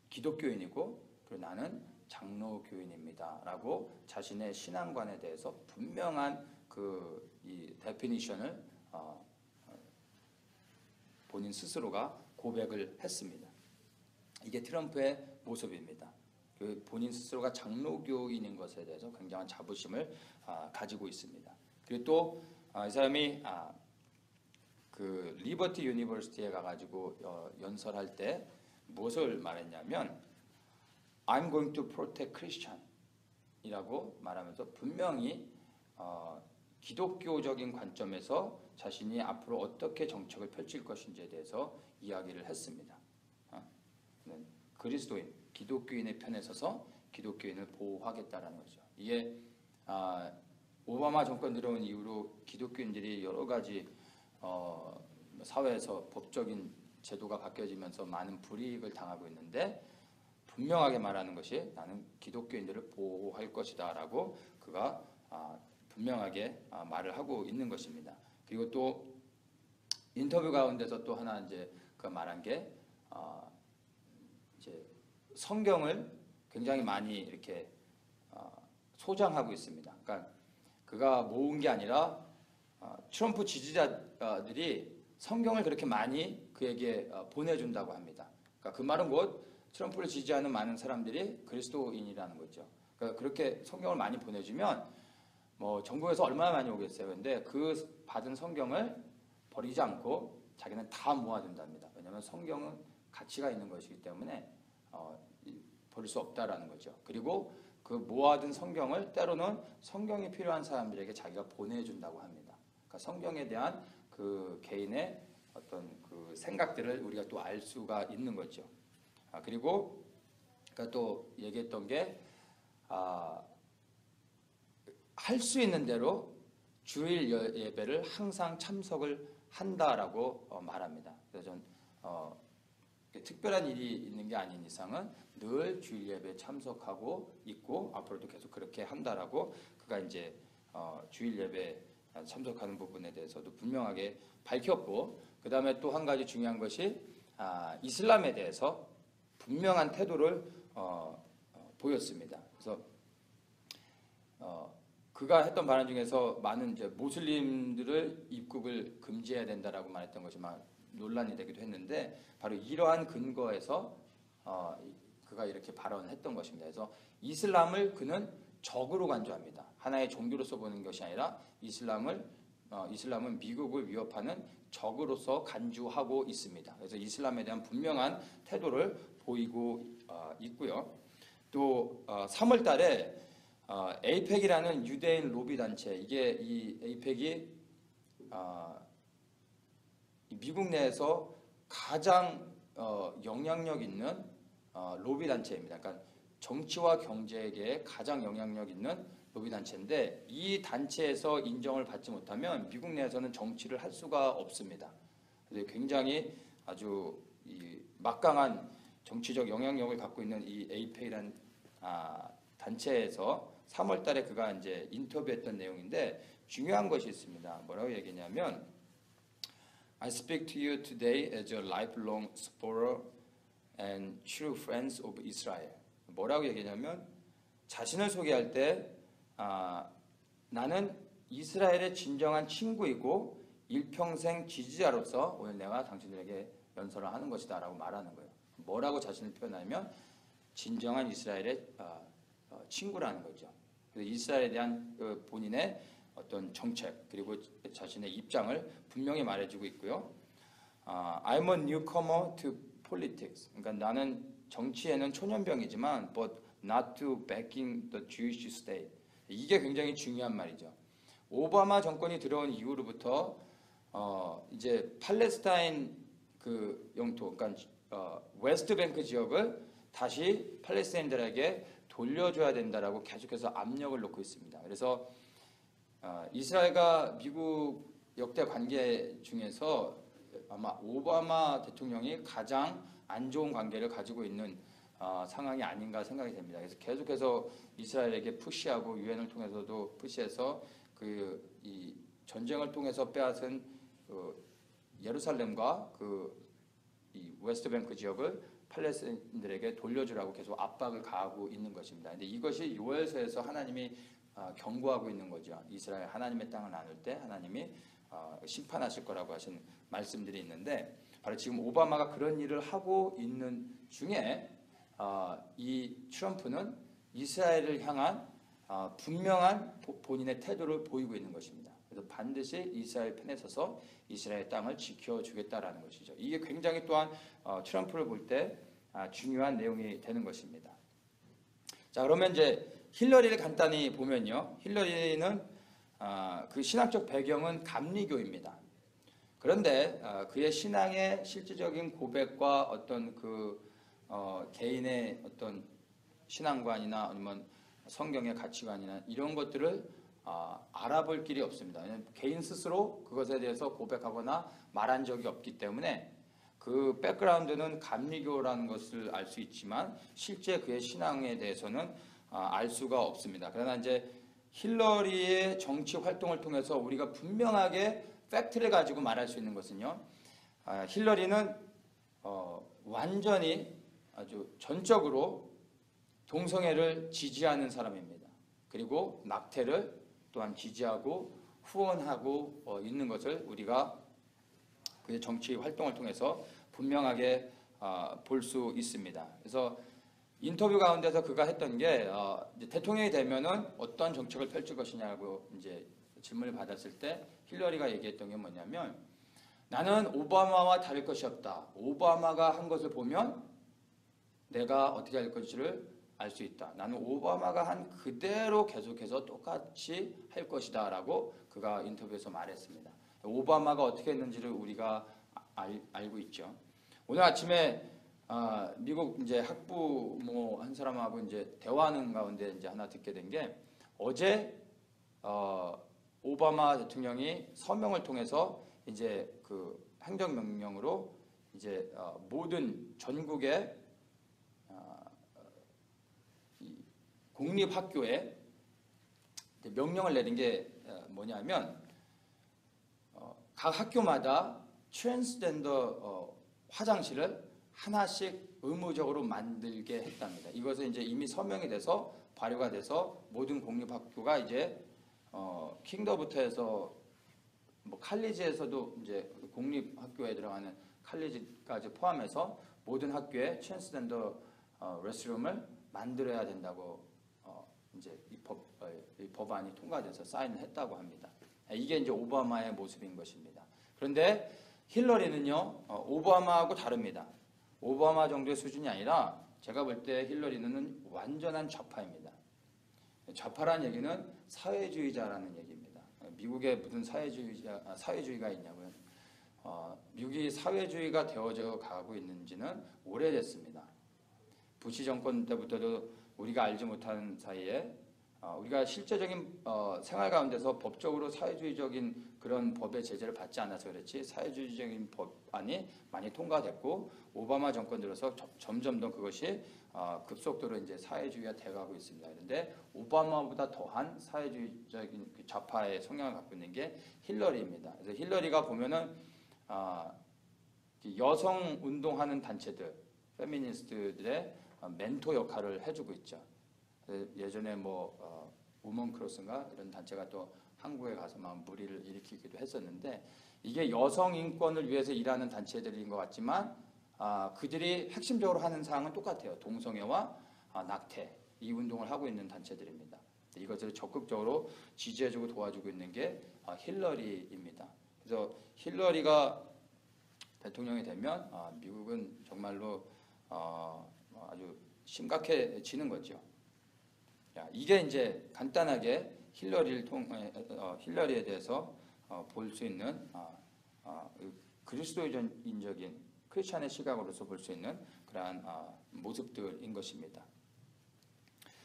기독교인이고 그리고 나는 장로교인입니다 라고 자신의 신앙관에 대해서 분명한 이 데피니션을 본인 스스로가 고백을 했습니다. 이게 트럼프의 모습입니다. 본인 스스로가 장로교인인 것에 대해서 굉장한 자부심을 가지고 있습니다. 그리고 또 이 사람이 그 리버티 유니버시티에 가가지고 연설할 때 무엇을 말했냐면 I'm going to protect Christian 이라고 말하면서 분명히 기독교적인 관점에서 자신이 앞으로 어떻게 정책을 펼칠 것인지에 대해서 이야기를 했습니다. 그리스도인, 기독교인의 편에 서서 기독교인을 보호하겠다라는 거죠. 이게 오바마 정권 들어온 이후로 기독교인들이 여러 가지 사회에서 법적인 제도가 바뀌어지면서 많은 불이익을 당하고 있는데 분명하게 말하는 것이 나는 기독교인들을 보호할 것이다 라고 그가 분명하게 말을 하고 있는 것입니다. 그리고 또 인터뷰 가운데서 또 하나 이제 그 말한 게 이제 성경을 굉장히 많이 이렇게 소장하고 있습니다. 그러니까 그가 모은 게 아니라 트럼프 지지자들이 성경을 그렇게 많이 그에게 보내준다고 합니다. 그러니까 그 말은 곧 트럼프를 지지하는 많은 사람들이 그리스도인이라는 거죠. 그러니까 그렇게 성경을 많이 보내주면 뭐 전국에서 얼마나 많이 오겠어요. 그런데 그 받은 성경을 버리지 않고 자기는 다 모아둔답니다. 왜냐하면 성경은 가치가 있는 것이기 때문에 버릴 수 없다라는 거죠. 그리고 그 모아둔 성경을 때로는 성경이 필요한 사람들에게 자기가 보내준다고 합니다. 그러니까 성경에 대한 그 개인의 어떤 그 생각들을 우리가 또 알 수가 있는 거죠. 그리고 그러니까 또 얘기했던 게 할 수 있는 대로 주일 예배를 항상 참석을 한다라고 말합니다. 그래서 전 특별한 일이 있는 게 아닌 이상은 늘 주일 예배에 참석하고 있고 앞으로도 계속 그렇게 한다라고 그가 이제 주일 예배에 참석하는 부분에 대해서도 분명하게 밝혔고, 그 다음에 또 한 가지 중요한 것이 이슬람에 대해서 분명한 태도를 보였습니다. 그래서 그가 했던 발언 중에서 많은 이제 모슬림들을 입국을 금지해야 된다라고 말했던 것이 막 논란이 되기도 했는데 바로 이러한 근거에서 그가 이렇게 발언했던 것입니다. 그래서 이슬람을 그는 적으로 간주합니다. 하나의 종교로서 보는 것이 아니라 이슬람은 미국을 위협하는 적으로서 간주하고 있습니다. 그래서 이슬람에 대한 분명한 태도를 보이고 있고요. 또 3월 달에 에이펙이라는 유대인 로비 단체, 이게 이 에이펙이 미국 내에서 가장 영향력 있는 로비 단체입니다. 그러니까 정치와 경제계에 가장 영향력 있는 로비 단체인데 이 단체에서 인정을 받지 못하면 미국 내에서는 정치를 할 수가 없습니다. 그래서 굉장히 아주 막강한 정치적 영향력을 갖고 있는 이 에이펙이라는 단체에서 3월 달에 그가 이제 인터뷰했던 내용인데 중요한 것이 있습니다. 뭐라고 얘기냐면 I speak to you today as a lifelong supporter and true friends of Israel. 뭐라고 얘기냐면 자신을 소개할 때 나는 이스라엘의 진정한 친구이고 일평생 지지자로서 오늘 내가 당신들에게 연설을 하는 것이다 라고 말하는 거예요. 뭐라고 자신을 표현하면 진정한 이스라엘의 친구라는 거죠. 그래서 이스라엘에 대한 본인의 어떤 정책 그리고 자신의 입장을 분명히 말해주고 있고요. I'm a newcomer to politics. 그러니까 나는 정치에는 초년병이지만 but not to backing the Jewish state. 이게 굉장히 중요한 말이죠. 오바마 정권이 들어온 이후로부터 이제 팔레스타인 그 영토, 그러니까 웨스트뱅크 지역을 다시 팔레스타인들에게 돌려줘야 된다라고 계속해서 압력을 놓고 있습니다. 그래서 이스라엘과 미국 역대 관계 중에서 아마 오바마 대통령이 가장 안 좋은 관계를 가지고 있는 상황이 아닌가 생각이 됩니다. 그래서 계속해서 이스라엘에게 푸시하고 유엔을 통해서도 푸시해서 이 전쟁을 통해서 빼앗은 예루살렘과 이 웨스트뱅크 지역을 팔레스타인들에게 돌려주라고 계속 압박을 가하고 있는 것입니다. 근데 이것이 요엘서에서 하나님이 경고하고 있는 거죠. 이스라엘 하나님의 땅을 나눌 때 하나님이 심판하실 거라고 하신 말씀들이 있는데 바로 지금 오바마가 그런 일을 하고 있는 중에 이 트럼프는 이스라엘을 향한 분명한 본인의 태도를 보이고 있는 것입니다. 그래서 반드시 이스라엘 편에 서서 이스라엘 땅을 지켜주겠다라는 것이죠. 이게 굉장히 또한 트럼프를 볼 때 중요한 내용이 되는 것입니다. 자, 그러면 이제 힐러리를 간단히 보면요. 힐러리는 그 신학적 배경은 감리교입니다. 그런데 그의 신앙의 실질적인 고백과 어떤 개인의 어떤 신앙관이나 아니면 성경의 가치관이나 이런 것들을 알아볼 길이 없습니다. 개인 스스로 그것에 대해서 고백하거나 말한 적이 없기 때문에 그 백그라운드는 감리교라는 것을 알 수 있지만 실제 그의 신앙에 대해서는 알 수가 없습니다. 그러나 이제 힐러리의 정치 활동을 통해서 우리가 분명하게 팩트를 가지고 말할 수 있는 것은요. 힐러리는 완전히 아주 전적으로 동성애를 지지하는 사람입니다. 그리고 낙태를 또한 지지하고 후원하고 있는 것을 우리가 그의 정치 활동을 통해서 분명하게 볼 수 있습니다. 그래서 인터뷰 가운데서 그가 했던 게 대통령이 되면은 어떤 정책을 펼칠 것이냐고 이제 질문을 받았을 때 힐러리가 얘기했던 게 뭐냐면 나는 오바마와 다를 것이 없다. 오바마가 한 것을 보면 내가 어떻게 할 것인지를 알 수 있다. 나는 오바마가 한 그대로 계속해서 똑같이 할 것이다 라고 그가 인터뷰에서 말했습니다. 오바마가 어떻게 했는지를 우리가 알고 있죠. 오늘 아침에 미국 이제 학부모 한 사람하고 이제 대화하는 가운데 이제 하나 듣게 된 게 어제 오바마 대통령이 서명을 통해서 이제 그 행정명령으로 이제 모든 전국의 공립학교에 명령을 내린 게 뭐냐면 각 학교마다 트랜스젠더 화장실을 하나씩 의무적으로 만들게 했답니다. 이것은 이제 이미 서명이 돼서 발효가 돼서 모든 공립학교가 이제 킹더부터 해서 뭐 칼리지에서도 이제 공립학교에 들어가는 칼리지까지 포함해서 모든 학교에 트랜스젠더 레스룸을 만들어야 된다고 이제 이 법안이 통과돼서 사인을 했다고 합니다. 이게 이제 오바마의 모습인 것입니다. 그런데 힐러리는요, 오바마하고 다릅니다. 오바마 정도의 수준이 아니라 제가 볼 때 힐러리는 완전한 좌파입니다. 좌파라는 얘기는 사회주의자라는 얘기입니다. 미국에 무슨 사회주의가 있냐고요? 미국이 사회주의가 되어져 가고 있는지는 오래됐습니다. 부시 정권 때부터도 우리가 알지 못하는 사이에 우리가 실제적인 생활 가운데서 법적으로 사회주의적인 그런 법의 제재를 받지 않아서 그렇지 사회주의적인 법안이 많이 통과됐고 오바마 정권 들어서 점점 더 그것이 급속도로 이제 사회주의가 되어가고 있습니다. 그런데 오바마보다 더한 사회주의적인 좌파의 성향을 갖고 있는 게 힐러리입니다. 그래서 힐러리가 보면은 여성 운동하는 단체들, 페미니스트들의 멘토 역할을 해주고 있죠. 예전에 뭐 우먼 크로스인가 이런 단체가 또 한국에 가서 막 무리를 일으키기도 했었는데 이게 여성 인권을 위해서 일하는 단체들인 것 같지만 그들이 핵심적으로 하는 사항은 똑같아요. 동성애와 낙태 이 운동을 하고 있는 단체들입니다. 이것을 적극적으로 지지해주고 도와주고 있는 게 힐러리입니다. 그래서 힐러리가 대통령이 되면 미국은 정말로 아주 심각해지는 거죠. 이게 이제 간단하게 힐러리에 대해서 볼 수 있는 그리스도인적인 크리스찬의 시각으로서 볼 수 있는 그러한 모습들인 것입니다.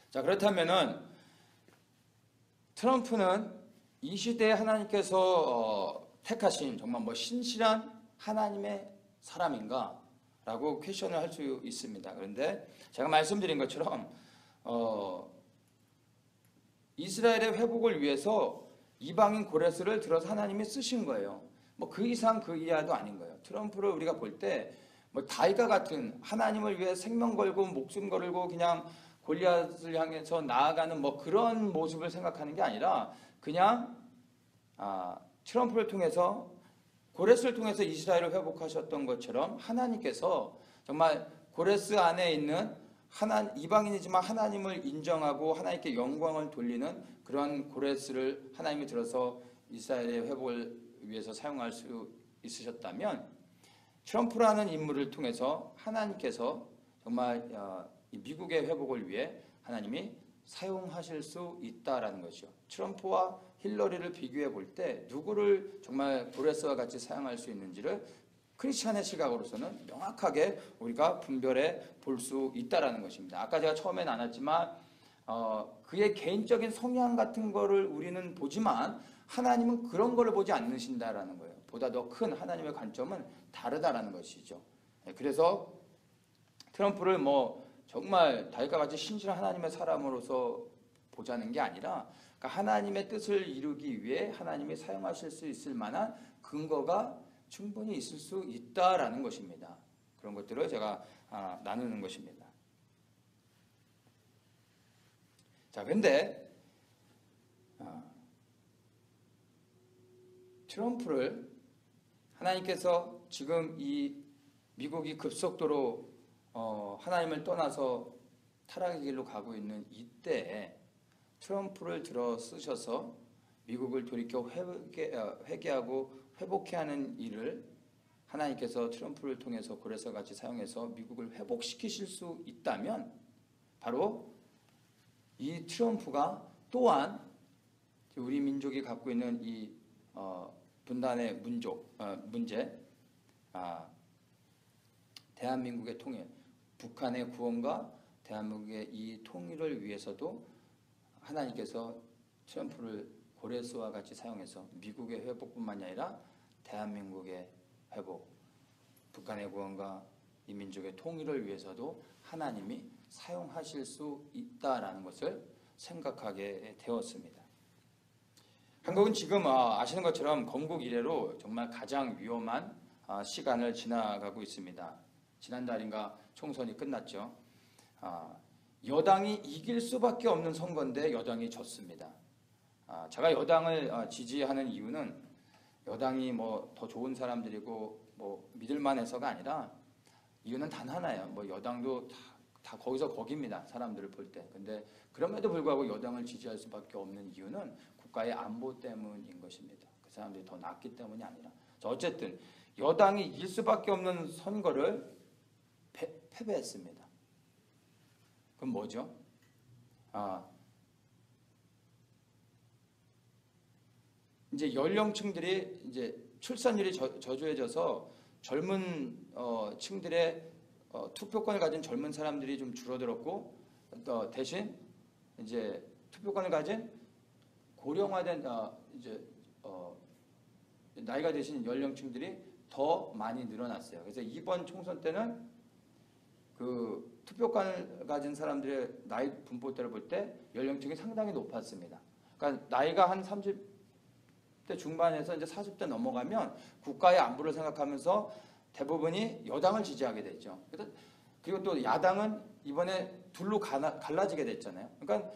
자, 그렇다면은 트럼프는 이 시대에 하나님께서 택하신 정말 뭐 신실한 하나님의 사람인가? 라고 퀘션을 할 수 있습니다. 그런데 제가 말씀드린 것처럼 이스라엘의 회복을 위해서 이방인 고레스를 들어서 하나님이 쓰신 거예요. 뭐 그 이상 그 이하도 아닌 거예요. 트럼프를 우리가 볼 때 뭐 다윗과 같은 하나님을 위해 생명 걸고 목숨 걸고 그냥 골리앗을 향해서 나아가는 뭐 그런 모습을 생각하는 게 아니라 그냥 트럼프를 통해서 고레스를 통해서 이스라엘을 회복하셨던 것처럼 하나님께서 정말 고레스 안에 있는 이방인이지만 하나님을 인정하고 하나님께 영광을 돌리는 그런 고레스를 하나님이 들어서 이스라엘의 회복을 위해서 사용할 수 있으셨다면 트럼프라는 인물을 통해서 하나님께서 정말 미국의 회복을 위해 하나님이 사용하실 수 있다라는 것이죠. 트럼프와 힐러리를 비교해 볼 때 누구를 정말 고레스와 같이 사용할 수 있는지를 크리스찬의 시각으로서는 명확하게 우리가 분별해 볼 수 있다라는 것입니다. 아까 제가 처음에 나눴지만 그의 개인적인 성향 같은 거를 우리는 보지만 하나님은 그런 거를 보지 않으신다라는 거예요. 보다 더 큰 하나님의 관점은 다르다라는 것이죠. 그래서 트럼프를 뭐 정말 다윗과 같이 신실한 하나님의 사람으로서 보자는 게 아니라 그러니까 하나님의 뜻을 이루기 위해 하나님이 사용하실 수 있을 만한 근거가 충분히 있을 수 있다라는 것입니다. 그런 것들을 제가 나누는 것입니다. 자, 근데 트럼프를 하나님께서 지금 이 미국이 급속도로 하나님을 떠나서 타락의 길로 가고 있는 이때에 트럼프를 들어 쓰셔서 미국을 돌이켜 회개하고 회복해 하는 일을 하나님께서 트럼프를 통해서 고레스 같이 사용해서 미국을 회복시키실 수 있다면 바로 이 트럼프가 또한 우리 민족이 갖고 있는 이 분단의 문제, 대한민국의 통일, 북한의 구원과 대한민국의 이 통일을 위해서도 하나님께서 트럼프를 고레스와 같이 사용해서 미국의 회복뿐만이 아니라 대한민국의 회복, 북한의 구원과 이 민족의 통일을 위해서도 하나님이 사용하실 수 있다라는 것을 생각하게 되었습니다. 한국은 지금 아시는 것처럼 건국 이래로 정말 가장 위험한 시간을 지나가고 있습니다. 지난달인가 총선이 끝났죠. 여당이 이길 수밖에 없는 선거인데 여당이 졌습니다. 제가 여당을 지지하는 이유는 여당이 뭐 더 좋은 사람들이고 뭐 믿을만해서가 아니라 이유는 단 하나예요. 뭐 여당도 다 거기서 거기입니다. 사람들을 볼 때. 근데 그럼에도 불구하고 여당을 지지할 수밖에 없는 이유는 국가의 안보 때문인 것입니다. 그 사람들이 더 낫기 때문이 아니라. 자, 어쨌든 여당이 이길 수밖에 없는 선거를 패배했습니다. 그럼 뭐죠? 이제 연령층들이 이제 출산율이 저조해져서 젊은 층들의 투표권을 가진 젊은 사람들이 좀 줄어들었고 대신 이제 투표권을 가진 고령화된 이제 나이가 드신 연령층들이 더 많이 늘어났어요. 그래서 이번 총선 때는 그 투표권을 가진 사람들의 나이 분포대를 볼 때 연령층이 상당히 높았습니다. 그러니까 나이가 한 30대 중반에서 이제 40대 넘어가면 국가의 안보를 생각하면서 대부분이 여당을 지지하게 됐죠. 그리고 또 야당은 이번에 둘로 갈라지게 됐잖아요. 그러니까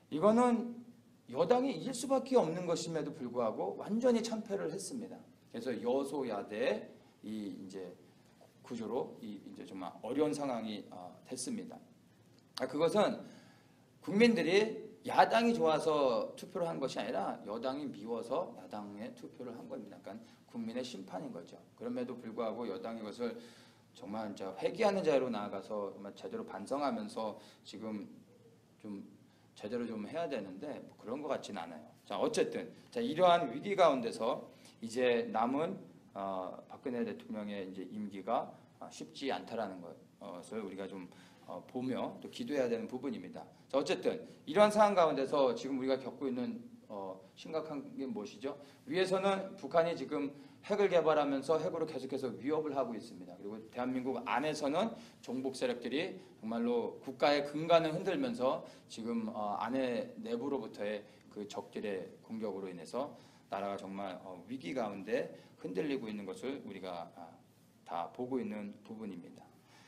이거는 여당이 이길 수밖에 없는 것임에도 불구하고 완전히 참패를 했습니다. 그래서 여소야대 이 이제 구조로 이제 정말 어려운 상황이 됐습니다. 그것은 국민들이 야당이 좋아서 투표를 한 것이 아니라 여당이 미워서 야당에 투표를 한 겁니다. 그러니까 국민의 심판인 거죠. 그럼에도 불구하고 여당이 이것을 정말 회개하는 자리로 나아가서 정말 제대로 반성하면서 지금 좀 제대로 좀 해야 되는데 뭐 그런 것 같지는 않아요. 자, 어쨌든 이러한 위기 가운데서 이제 남은 박근혜 대통령의 이제 임기가 쉽지 않다라는 것을 우리가 좀 보며 또 기도해야 되는 부분입니다. 자, 어쨌든 이러한 상황 가운데서 지금 우리가 겪고 있는 심각한 게 무엇이죠? 위에서는 북한이 지금 핵을 개발하면서 핵으로 계속해서 위협을 하고 있습니다. 그리고 대한민국 안에서는 종북 세력들이 정말로 국가의 근간을 흔들면서 지금 안에 내부로부터의 그 적들의 공격으로 인해서 나라가 정말 위기 가운데 흔들리고 있는 것을 우리가 다 보고 있는 부분입니다.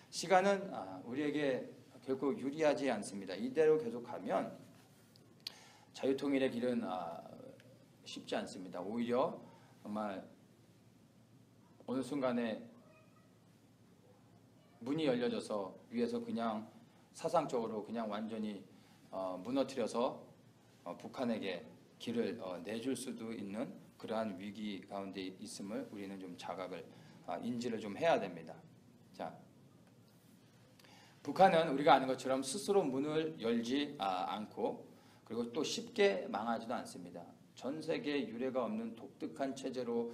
시간은 우리에게 결코 유리하지 않습니다. 이대로 계속하면 자유통일의 길은 쉽지 않습니다. 오히려 정말 어느 순간에 문이 열려져서 위에서 그냥 사상적으로 그냥 완전히 무너뜨려서 북한에게 길을 내줄 수도 있는 그러한 위기 가운데 있음을 우리는 좀 자각을 인지를 좀 해야 됩니다. 자, 북한은 우리가 아는 것처럼 스스로 문을 열지 않고 그리고 또 쉽게 망하지도 않습니다. 전 세계에 유례가 없는 독특한 체제로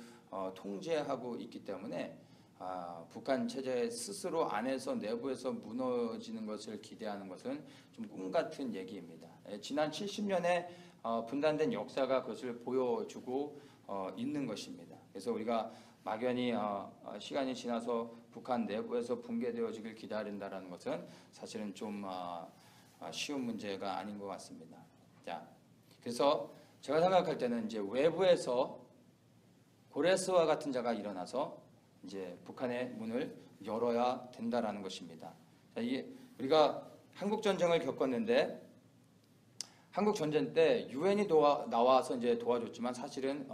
통제하고 있기 때문에 북한 체제 스스로 안에서 내부에서 무너지는 것을 기대하는 것은 좀 꿈같은 얘기입니다. 지난 70년의 분단된 역사가 그것을 보여주고 있는 것입니다. 그래서 우리가 막연히 시간이 지나서 북한 내부에서 붕괴되어지길 기다린다는 것은 사실은 좀 쉬운 문제가 아닌 것 같습니다. 자, 그래서 제가 생각할 때는 이제 외부에서 고레스와 같은 자가 일어나서 이제 북한의 문을 열어야 된다라는 것입니다. 자, 우리가 한국 전쟁을 겪었는데 한국 전쟁 때 유엔이 나와서 이제 도와줬지만 사실은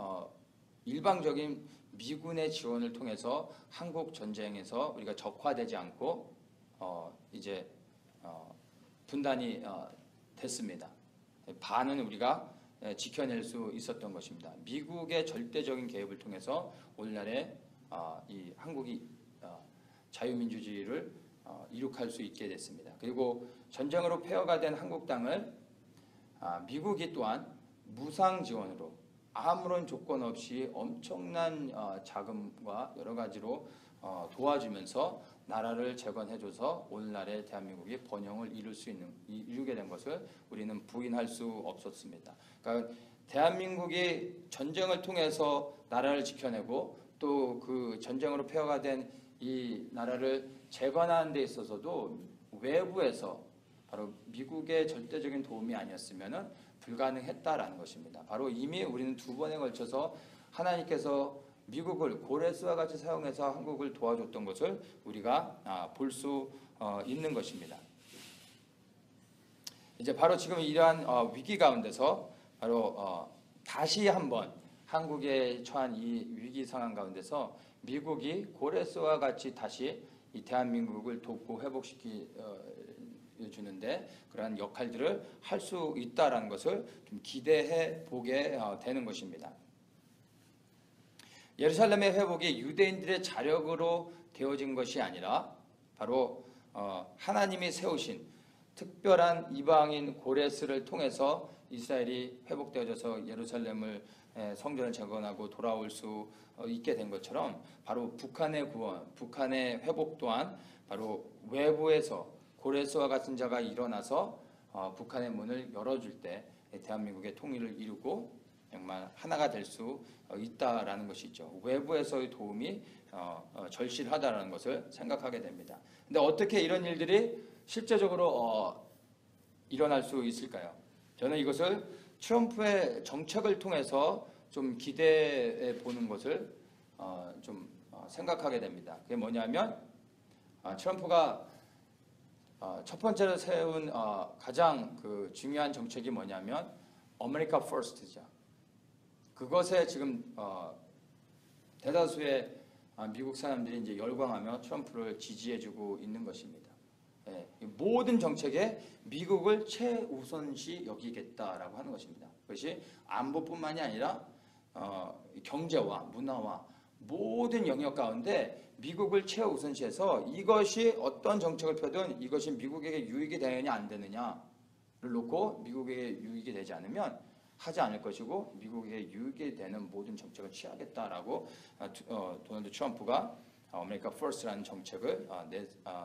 일방적인 미군의 지원을 통해서 한국 전쟁에서 우리가 적화되지 않고 이제 분단이 됐습니다. 반은 우리가 지켜낼 수 있었던 것입니다. 미국의 절대적인 개입을 통해서 오늘날의 이 한국이 자유민주주의를 이룩할 수 있게 됐습니다. 그리고 전쟁으로 폐허가 된 한국 땅을 미국이 또한 무상 지원으로 아무런 조건 없이 엄청난 자금과 여러 가지로 도와주면서 나라를 재건해줘서 오늘날의 대한민국이 번영을 이루게 된 것을 우리는 부인할 수 없었습니다. 그러니까 대한민국이 전쟁을 통해서 나라를 지켜내고 또 그 전쟁으로 폐허가 된 이 나라를 재건하는 데 있어서도 외부에서 바로 미국의 절대적인 도움이 아니었으면 불가능했다라는 것입니다. 바로 이미 우리는 두 번에 걸쳐서 하나님께서 미국을 고레스와 같이 사용해서 한국을 도와줬던 것을 우리가 볼 수 있는 것입니다. 이제 바로 지금 이러한 위기 가운데서 바로 다시 한번 한국에 처한 이 위기 상황 가운데서 미국이 고레스와 같이 다시 이 대한민국을 돕고 회복시키 주는데 그러한 역할들을 할 수 있다라는 것을 좀 기대해 보게 되는 것입니다. 예루살렘의 회복이 유대인들의 자력으로 되어진 것이 아니라 바로 하나님이 세우신 특별한 이방인 고레스를 통해서 이스라엘이 회복되어져서 예루살렘을 성전을 재건하고 돌아올 수 있게 된 것처럼 바로 북한의 구원, 북한의 회복 또한 바로 외부에서 고레스와 같은 자가 일어나서 북한의 문을 열어줄 때 대한민국의 통일을 이루고 정말 하나가 될 수 있다라는 것이죠. 외부에서의 도움이 절실하다라는 것을 생각하게 됩니다. 근데 어떻게 이런 일들이 실제적으로 일어날 수 있을까요? 저는 이것을 트럼프의 정책을 통해서 좀 기대해 보는 것을 좀 생각하게 됩니다. 그게 뭐냐면 트럼프가 첫 번째로 세운 가장 그 중요한 정책이 뭐냐면 아메리카 퍼스트죠. 그것에 지금 대다수의 미국 사람들이 이제 열광하며 트럼프를 지지해주고 있는 것입니다. 예, 모든 정책에 미국을 최우선시 여기겠다라고 하는 것입니다. 그것이 안보뿐만이 아니라 경제와 문화와 모든 영역 가운데 미국을 최우선시해서 이것이 어떤 정책을 펴든 이것이 미국에게 유익이 되느냐 안 되느냐를 놓고 미국에게 유익이 되지 않으면 하지 않을 것이고 미국에게 유익이 되는 모든 정책을 취하겠다라고 도널드 트럼프가 아메리카 퍼스트라는 정책을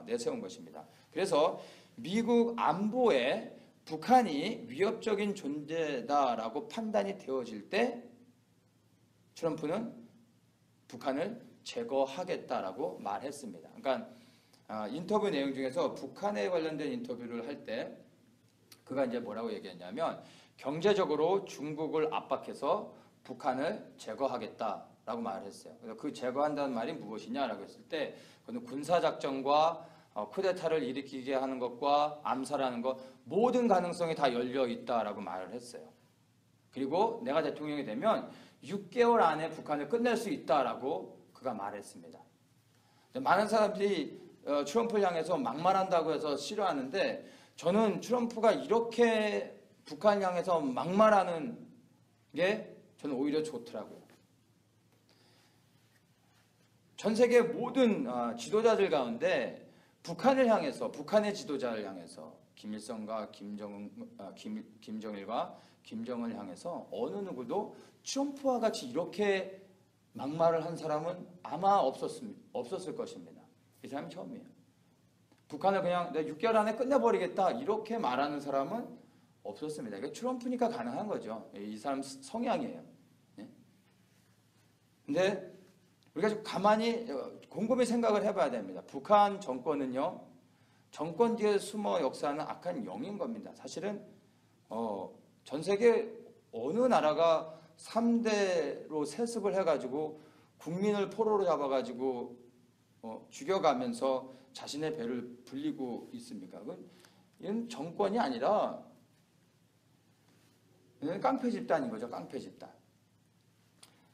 내세운 것입니다. 그래서 미국 안보에 북한이 위협적인 존재다라고 판단이 되어질 때 트럼프는 북한을 제거하겠다라고 말했습니다. 그러니까 인터뷰 내용 중에서 북한에 관련된 인터뷰를 할 때 그가 이제 뭐라고 얘기했냐면 경제적으로 중국을 압박해서 북한을 제거하겠다라고 말을 했어요. 그래서 그 제거한다는 말이 무엇이냐라고 했을 때 그는 군사작전과 쿠데타를 일으키게 하는 것과 암살하는 것 모든 가능성이 다 열려 있다라고 말을 했어요. 그리고 내가 대통령이 되면 6개월 안에 북한을 끝낼 수 있다라고 그가 말했습니다. 많은 사람들이 트럼프를 향해서 막말한다고 해서 싫어하는데 저는 트럼프가 이렇게 북한을 향해서 막말하는 게 저는 오히려 좋더라고요. 전 세계 모든 지도자들 가운데 북한을 향해서 북한의 지도자를 향해서 김일성과 김정일과 김정은을 향해서 어느 누구도 트럼프와 같이 이렇게 막말을 한 사람은 아마 없었을 것입니다. 이 사람이 처음이에요. 북한을 그냥 내가 6개월 안에 끝내버리겠다 이렇게 말하는 사람은 없었습니다. 이게 트럼프니까 가능한 거죠. 이 사람 성향이에요. 근데 우리가 좀 가만히 곰곰이 생각을 해봐야 됩니다. 북한 정권은요, 정권 뒤에 숨어 역사하는 악한 영인 겁니다. 사실은 전 세계 어느 나라가 3대로 세습을 해가지고 국민을 포로로 잡아가지고 죽여가면서 자신의 배를 불리고 있습니까? 이건 정권이 아니라 깡패 집단인 거죠. 깡패 집단.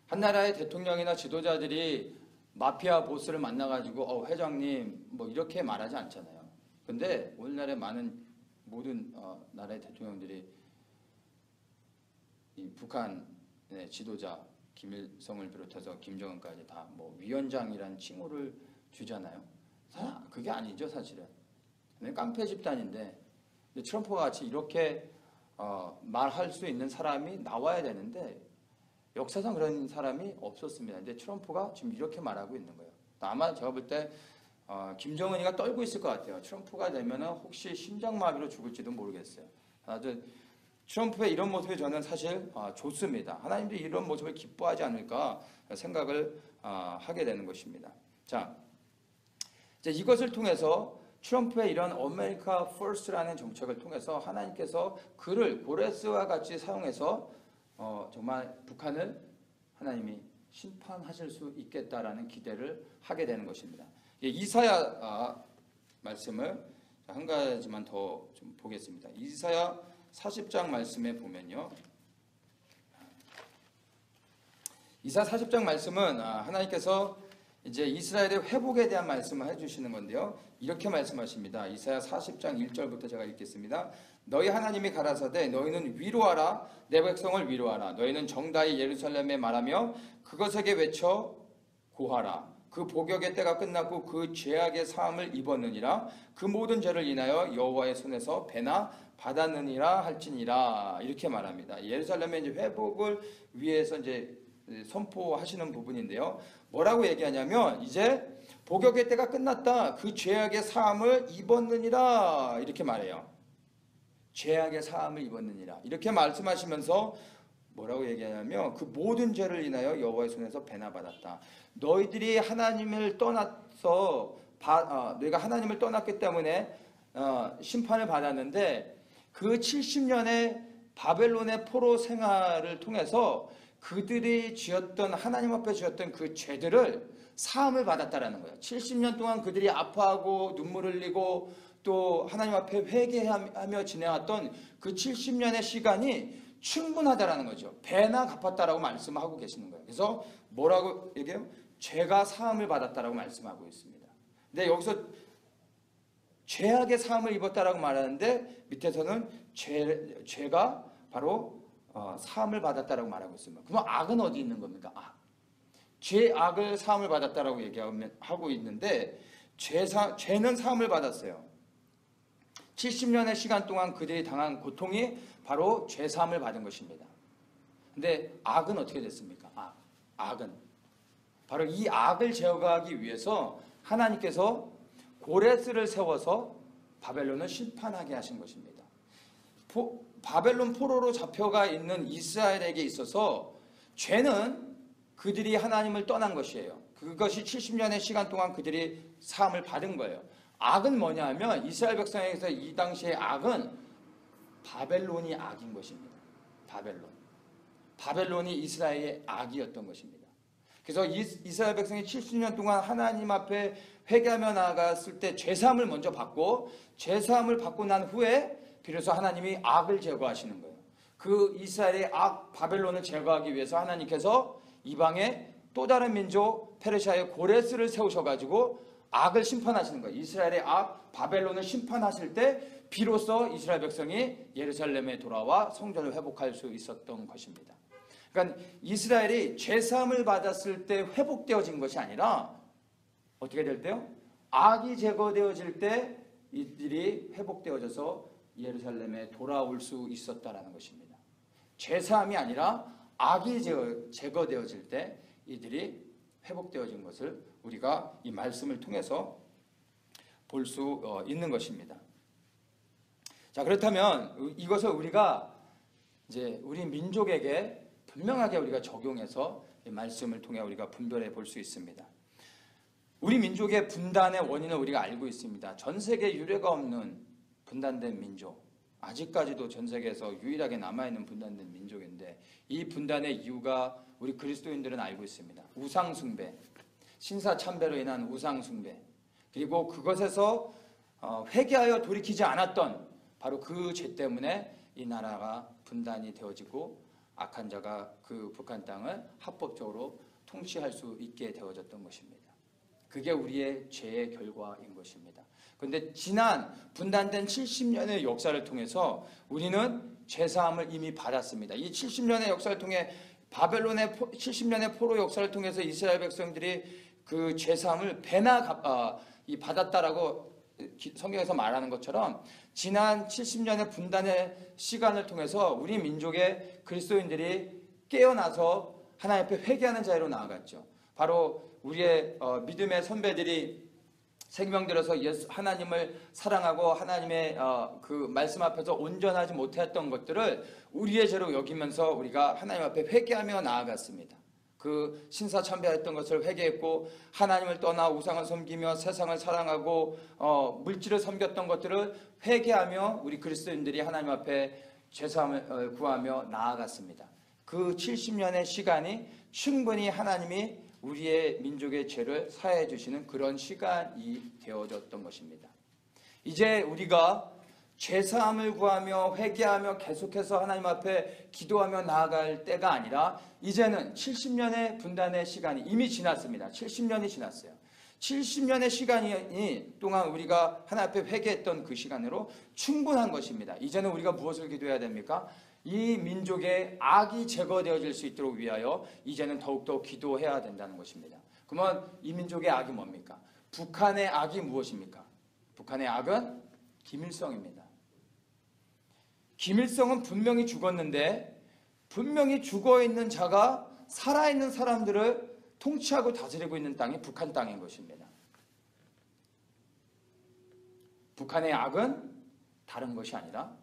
한 나라의 대통령이나 지도자들이 마피아 보스를 만나가지고 회장님 뭐 이렇게 말하지 않잖아요. 근데 오늘날의 많은 모든 나라의 대통령들이 이 북한의 지도자 김일성을 비롯해서 김정은까지 다 뭐 위원장이란 칭호를 주잖아요. 그게 아니죠, 사실은. 깡패 집단인데 트럼프와 같이 이렇게 말할 수 있는 사람이 나와야 되는데 역사상 그런 사람이 없었습니다. 근데 트럼프가 지금 이렇게 말하고 있는 거예요. 아마 제가 볼 때 김정은이가 떨고 있을 것 같아요. 트럼프가 되면 혹시 심장마비로 죽을지도 모르겠어요. 아주 트럼프의 이런 모습이 저는 사실 좋습니다. 하나님도 이런 모습을 기뻐하지 않을까 생각을 하게 되는 것입니다. 자, 이제 이것을 통해서 트럼프의 이런 아메리카 퍼스트라는 정책을 통해서 하나님께서 그를 고레스와 같이 사용해서 정말 북한을 하나님이 심판하실 수 있겠다라는 기대를 하게 되는 것입니다. 이사야 말씀을 한 가지만 더 좀 보겠습니다. 이사야 40장 말씀에 보면요. 이사야 40장 말씀은 하나님께서 이제 이스라엘의 회복에 대한 말씀을 해주시는 건데요. 이렇게 말씀하십니다. 이사야 40장 1절부터 제가 읽겠습니다. 너희 하나님이 가라사대 너희는 위로하라 내 백성을 위로하라 너희는 정다이 예루살렘에 말하며 그것에게 외쳐 고하라 그 복역의 때가 끝났고 그 죄악의 사함을 입었느니라 그 모든 죄를 인하여 여호와의 손에서 배나 받았느니라 할지니라 이렇게 말합니다. 예루살렘의 이제 회복을 위해서 이제 선포하시는 부분인데요. 뭐라고 얘기하냐면 이제 복역의 때가 끝났다. 그 죄악의 사함을 입었느니라 이렇게 말해요. 죄악의 사함을 입었느니라 이렇게 말씀하시면서 뭐라고 얘기하냐면 그 모든 죄를 인하여 여호와의 손에서 배나 받았다. 너희들이 하나님을 떠나서 너희가 하나님을 떠났기 때문에 심판을 받았는데 그 70년의 바벨론의 포로 생활을 통해서 그들이 지었던 하나님 앞에 지었던 그 죄들을 사함을 받았다라는 거예요. 70년 동안 그들이 아파하고 눈물 흘리고 또 하나님 앞에 회개하며 지내왔던 그 70년의 시간이 충분하다라는 거죠. 배나 갚았다라고 말씀하고 계시는 거예요. 그래서 뭐라고 얘기해요? 죄가 사함을 받았다라고 말씀하고 있습니다. 근데 여기서 죄악의 사함을 입었다라고 말하는데 밑에서는 죄가 바로 사함을 받았다라고 말하고 있습니다. 그럼 악은 어디 있는 겁니까? 죄악을 사함을 받았다라고 얘기하고 있는데 죄는 사함을 받았어요. 70년의 시간 동안 그들이 당한 고통이 바로 죄 사함을 받은 것입니다. 근데 악은 어떻게 됐습니까? 악은 바로 이 악을 제거하기 위해서 하나님께서 고레스를 세워서 바벨론을 심판하게 하신 것입니다. 바벨론 포로로 잡혀가 있는 이스라엘에게 있어서 죄는 그들이 하나님을 떠난 것이에요. 그것이 70년의 시간 동안 그들이 사함을 받은 거예요. 악은 뭐냐 하면 이스라엘 백성에게서 이 당시의 악은 바벨론이 악인 것입니다. 바벨론이 이스라엘의 악이었던 것입니다. 그래서 이스라엘 백성이 70년 동안 하나님 앞에 회개하며 나아갔을 때 죄사함을 먼저 받고 죄사함을 받고 난 후에 비로소 하나님이 악을 제거하시는 거예요. 그 이스라엘의 악 바벨론을 제거하기 위해서 하나님께서 이방의 또 다른 민족 페르시아의 고레스를 세우셔가지고 악을 심판하시는 거예요. 이스라엘의 악 바벨론을 심판하실 때 비로소 이스라엘 백성이 예루살렘에 돌아와 성전을 회복할 수 있었던 것입니다. 그러니까 이스라엘이 죄사함을 받았을 때 회복되어진 것이 아니라 어떻게 될 때요? 악이 제거되어질 때 이들이 회복되어져서 예루살렘에 돌아올 수 있었다라는 것입니다. 죄사함이 아니라 악이 제거되어질 때 이들이 회복되어진 것을 우리가 이 말씀을 통해서 볼 수 있는 것입니다. 자, 그렇다면 이것을 우리가 이제 우리 민족에게 분명하게 우리가 적용해서 이 말씀을 통해 우리가 분별해 볼 수 있습니다. 우리 민족의 분단의 원인을 우리가 알고 있습니다. 전 세계 유례가 없는 분단된 민족, 아직까지도 전 세계에서 유일하게 남아있는 분단된 민족인데 이 분단의 이유가 우리 그리스도인들은 알고 있습니다. 우상숭배, 신사참배로 인한 우상숭배, 그리고 그것에서 회개하여 돌이키지 않았던 바로 그 죄 때문에 이 나라가 분단이 되어지고 악한 자가 그 북한 땅을 합법적으로 통치할 수 있게 되어졌던 것입니다. 그게 우리의 죄의 결과인 것입니다. 그런데 지난 분단된 70년의 역사를 통해서 우리는 죄사함을 이미 받았습니다. 이 70년의 역사를 통해 바벨론의 70년의 포로 역사를 통해서 이스라엘 백성들이 그 죄사함을 배나 받았다라고 성경에서 말하는 것처럼 지난 70년의 분단의 시간을 통해서 우리 민족의 그리스도인들이 깨어나서 하나님 앞에 회개하는 자리로 나아갔죠. 바로 우리의 믿음의 선배들이 생명 들어서 하나님을 사랑하고 하나님의 그 말씀 앞에서 온전하지 못했던 것들을 우리의 죄로 여기면서 우리가 하나님 앞에 회개하며 나아갔습니다. 그 신사참배했던 것을 회개했고 하나님을 떠나 우상을 섬기며 세상을 사랑하고 물질을 섬겼던 것들을 회개하며 우리 그리스도인들이 하나님 앞에 죄사함을 구하며 나아갔습니다. 그 70년의 시간이 충분히 하나님이 우리의 민족의 죄를 사해 주시는 그런 시간이 되어졌던 것입니다. 이제 우리가 죄사함을 구하며 회개하며 계속해서 하나님 앞에 기도하며 나아갈 때가 아니라 이제는 70년의 분단의 시간이 이미 지났습니다. 70년이 지났어요. 70년의 시간이 동안 우리가 하나님 앞에 회개했던 그 시간으로 충분한 것입니다. 이제는 우리가 무엇을 기도해야 됩니까? 이 민족의 악이 제거되어질 수 있도록 위하여 이제는 더욱더 기도해야 된다는 것입니다. 그러면 이 민족의 악이 뭡니까? 북한의 악이 무엇입니까? 북한의 악은 김일성입니다. 김일성은 분명히 죽었는데 분명히 죽어있는 자가 살아있는 사람들을 통치하고 다스리고 있는 땅이 북한 땅인 것입니다. 북한의 악은 다른 것이 아니라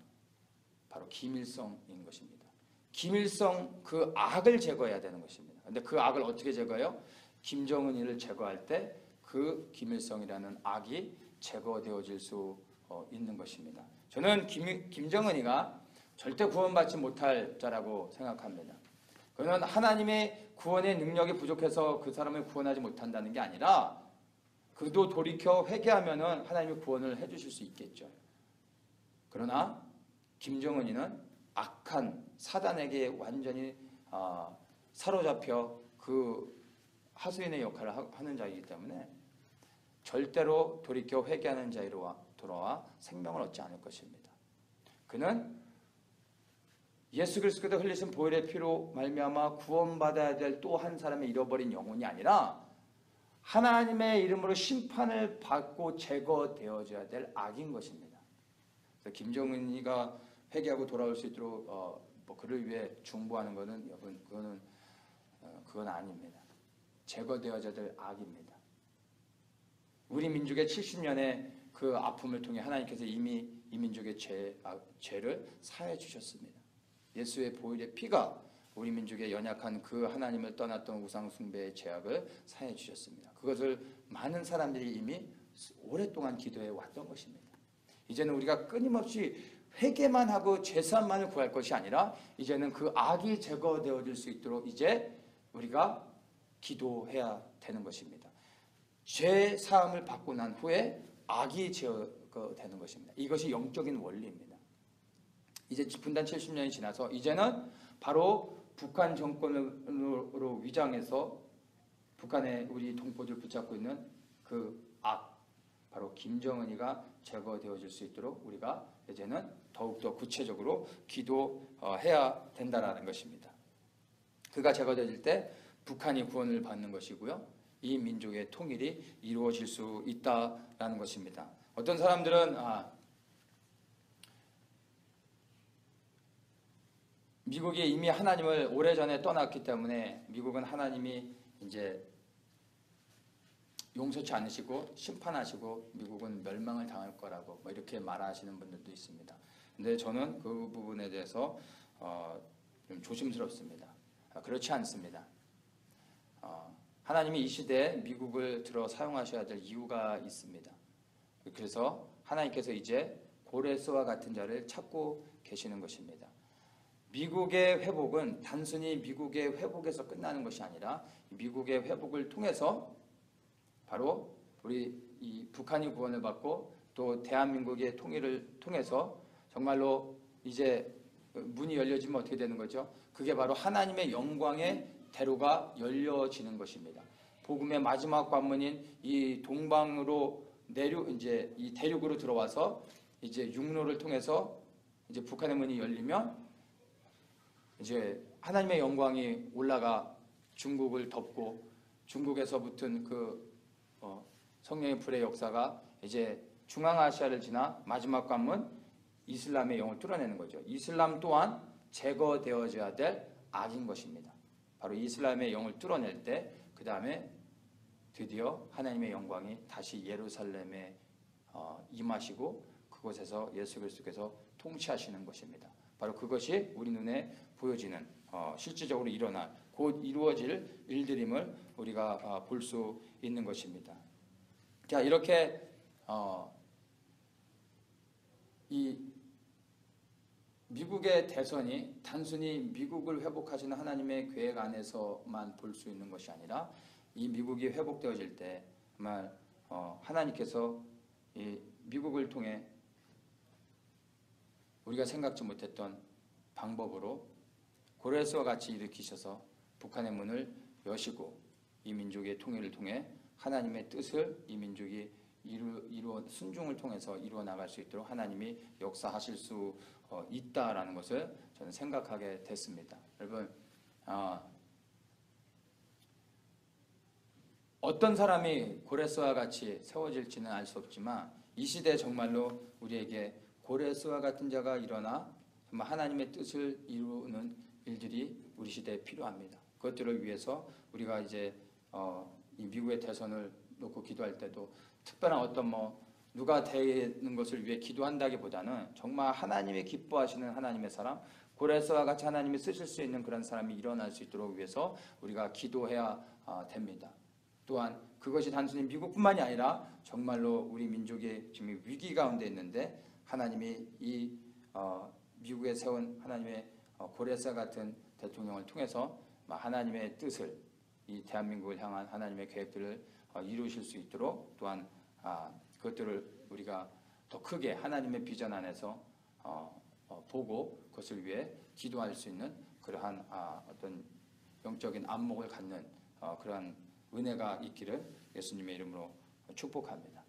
바로 김일성인 것입니다. 김일성 그 악을 제거해야 되는 것입니다. 그런데 그 악을 어떻게 제거해요? 김정은이를 제거할 때 그 김일성이라는 악이 제거되어질 수 있는 것입니다. 저는 김정은이가 절대 구원받지 못할 자라고 생각합니다. 그는 하나님의 구원의 능력이 부족해서 그 사람을 구원하지 못한다는 게 아니라 그도 돌이켜 회개하면 하나님이 구원을 해주실 수 있겠죠. 그러나 김정은이는 악한 사단에게 완전히 사로잡혀 그 하수인의 역할을 하는 자이기 때문에 절대로 돌이켜 회개하는 자로 돌아와 생명을 얻지 않을 것입니다. 그는 예수 그리스도께서 흘리신 보혈의 피로 말미암아 구원받아야 될 또 한 사람의 잃어버린 영혼이 아니라 하나님의 이름으로 심판을 받고 제거되어져야 될 악인 것입니다. 그래서 김정은이가 회개하고 돌아올 수 있도록 그를 위해 중보하는 것은 여러분 그건 아닙니다. 제거되어져야 될 악입니다. 우리 민족의 70년의 그 아픔을 통해 하나님께서 이미 이 민족의 죄를 사해 주셨습니다. 예수의 보혈의 피가 우리 민족의 연약한 그 하나님을 떠났던 우상 숭배의 죄악을 사해 주셨습니다. 그것을 많은 사람들이 이미 오랫동안 기도해 왔던 것입니다. 이제는 우리가 끊임없이 회개만 하고 죄사함만을 구할 것이 아니라 이제는 그 악이 제거되어질 수 있도록 이제 우리가 기도해야 되는 것입니다. 죄 사함을 받고 난 후에 악이 제거되는 것입니다. 이것이 영적인 원리입니다. 이제 분단 70년이 지나서 이제는 바로 북한 정권으로 위장해서 북한의 우리 동포들 붙잡고 있는 그 악, 바로 김정은이가 제거되어질 수 있도록 우리가 이제는 더욱더 구체적으로 기도해야 된다는 것입니다. 그가 제거되어질 때 북한이 구원을 받는 것이고요. 이 민족의 통일이 이루어질 수 있다라는 것입니다. 어떤 사람들은 미국이 이미 하나님을 오래전에 떠났기 때문에 미국은 하나님이 이제 용서치 않으시고 심판하시고 미국은 멸망을 당할 거라고 이렇게 말하시는 분들도 있습니다. 근데 저는 그 부분에 대해서 좀 조심스럽습니다. 그렇지 않습니다. 하나님이 이 시대에 미국을 들어 사용하셔야 될 이유가 있습니다. 그래서 하나님께서 이제 고레스와 같은 자를 찾고 계시는 것입니다. 미국의 회복은 단순히 미국의 회복에서 끝나는 것이 아니라 미국의 회복을 통해서 바로 우리 이 북한이 구원을 받고 또 대한민국의 통일을 통해서 정말로 이제 문이 열려지면 어떻게 되는 거죠? 그게 바로 하나님의 영광의 대로가 열려지는 것입니다. 복음의 마지막 관문인 이 동방으로 이제 이 대륙으로 들어와서 이제 육로를 통해서 이제 북한의 문이 열리면 이제 하나님의 영광이 올라가 중국을 덮고 중국에서 붙은 그 성령의 불의 역사가 이제 중앙아시아를 지나 마지막 관문 이슬람의 영을 뚫어내는 거죠. 이슬람 또한 제거되어져야 될 악인 것입니다. 바로 이슬람의 영을 뚫어낼 때 그 다음에 드디어 하나님의 영광이 다시 예루살렘에 임하시고 그곳에서 예수 그리스도께서 통치하시는 것입니다. 바로 그것이 우리 눈에 보여지는 실질적으로 일어날 곧 이루어질 일들임을 우리가 볼 수 있는 것입니다. 자, 이렇게 이 미국의 대선이 단순히 미국을 회복하시는 하나님의 계획 안에서만 볼 수 있는 것이 아니라 이 미국이 회복되어질 때 정말 하나님께서 이 미국을 통해 우리가 생각지 못했던 방법으로 고레스와 같이 일으키셔서 북한의 문을 여시고 이 민족의 통일을 통해 하나님의 뜻을 이 민족이 순종을 통해서 이루어 나갈 수 있도록 하나님이 역사하실 수 있다라는 것을 저는 생각하게 됐습니다. 여러분, 어떤 사람이 고레스와 같이 세워질지는 알 수 없지만 이 시대에 정말로 우리에게 고레스와 같은 자가 일어나 정말 하나님의 뜻을 이루는 일들이 우리 시대에 필요합니다. 그것들을 위해서 우리가 이제 이 미국의 대선을 놓고 기도할 때도 특별한 어떤 누가 되는 것을 위해 기도한다기보다는 정말 하나님이 기뻐하시는 하나님의 사람, 고레스와 같이 하나님이 쓰실 수 있는 그런 사람이 일어날 수 있도록 위해서 우리가 기도해야 됩니다. 또한 그것이 단순히 미국뿐만이 아니라 정말로 우리 민족이 지금 위기 가운데 있는데 하나님이 이 미국에 세운 하나님의 고레스 같은 대통령을 통해서 하나님의 뜻을 이 대한민국을 향한 하나님의 계획들을 이루실 수 있도록 또한 그것들을 우리가 더 크게 하나님의 비전 안에서 보고 그것을 위해 기도할 수 있는 그러한 어떤 영적인 안목을 갖는 그러한 은혜가 있기를 예수님의 이름으로 축복합니다.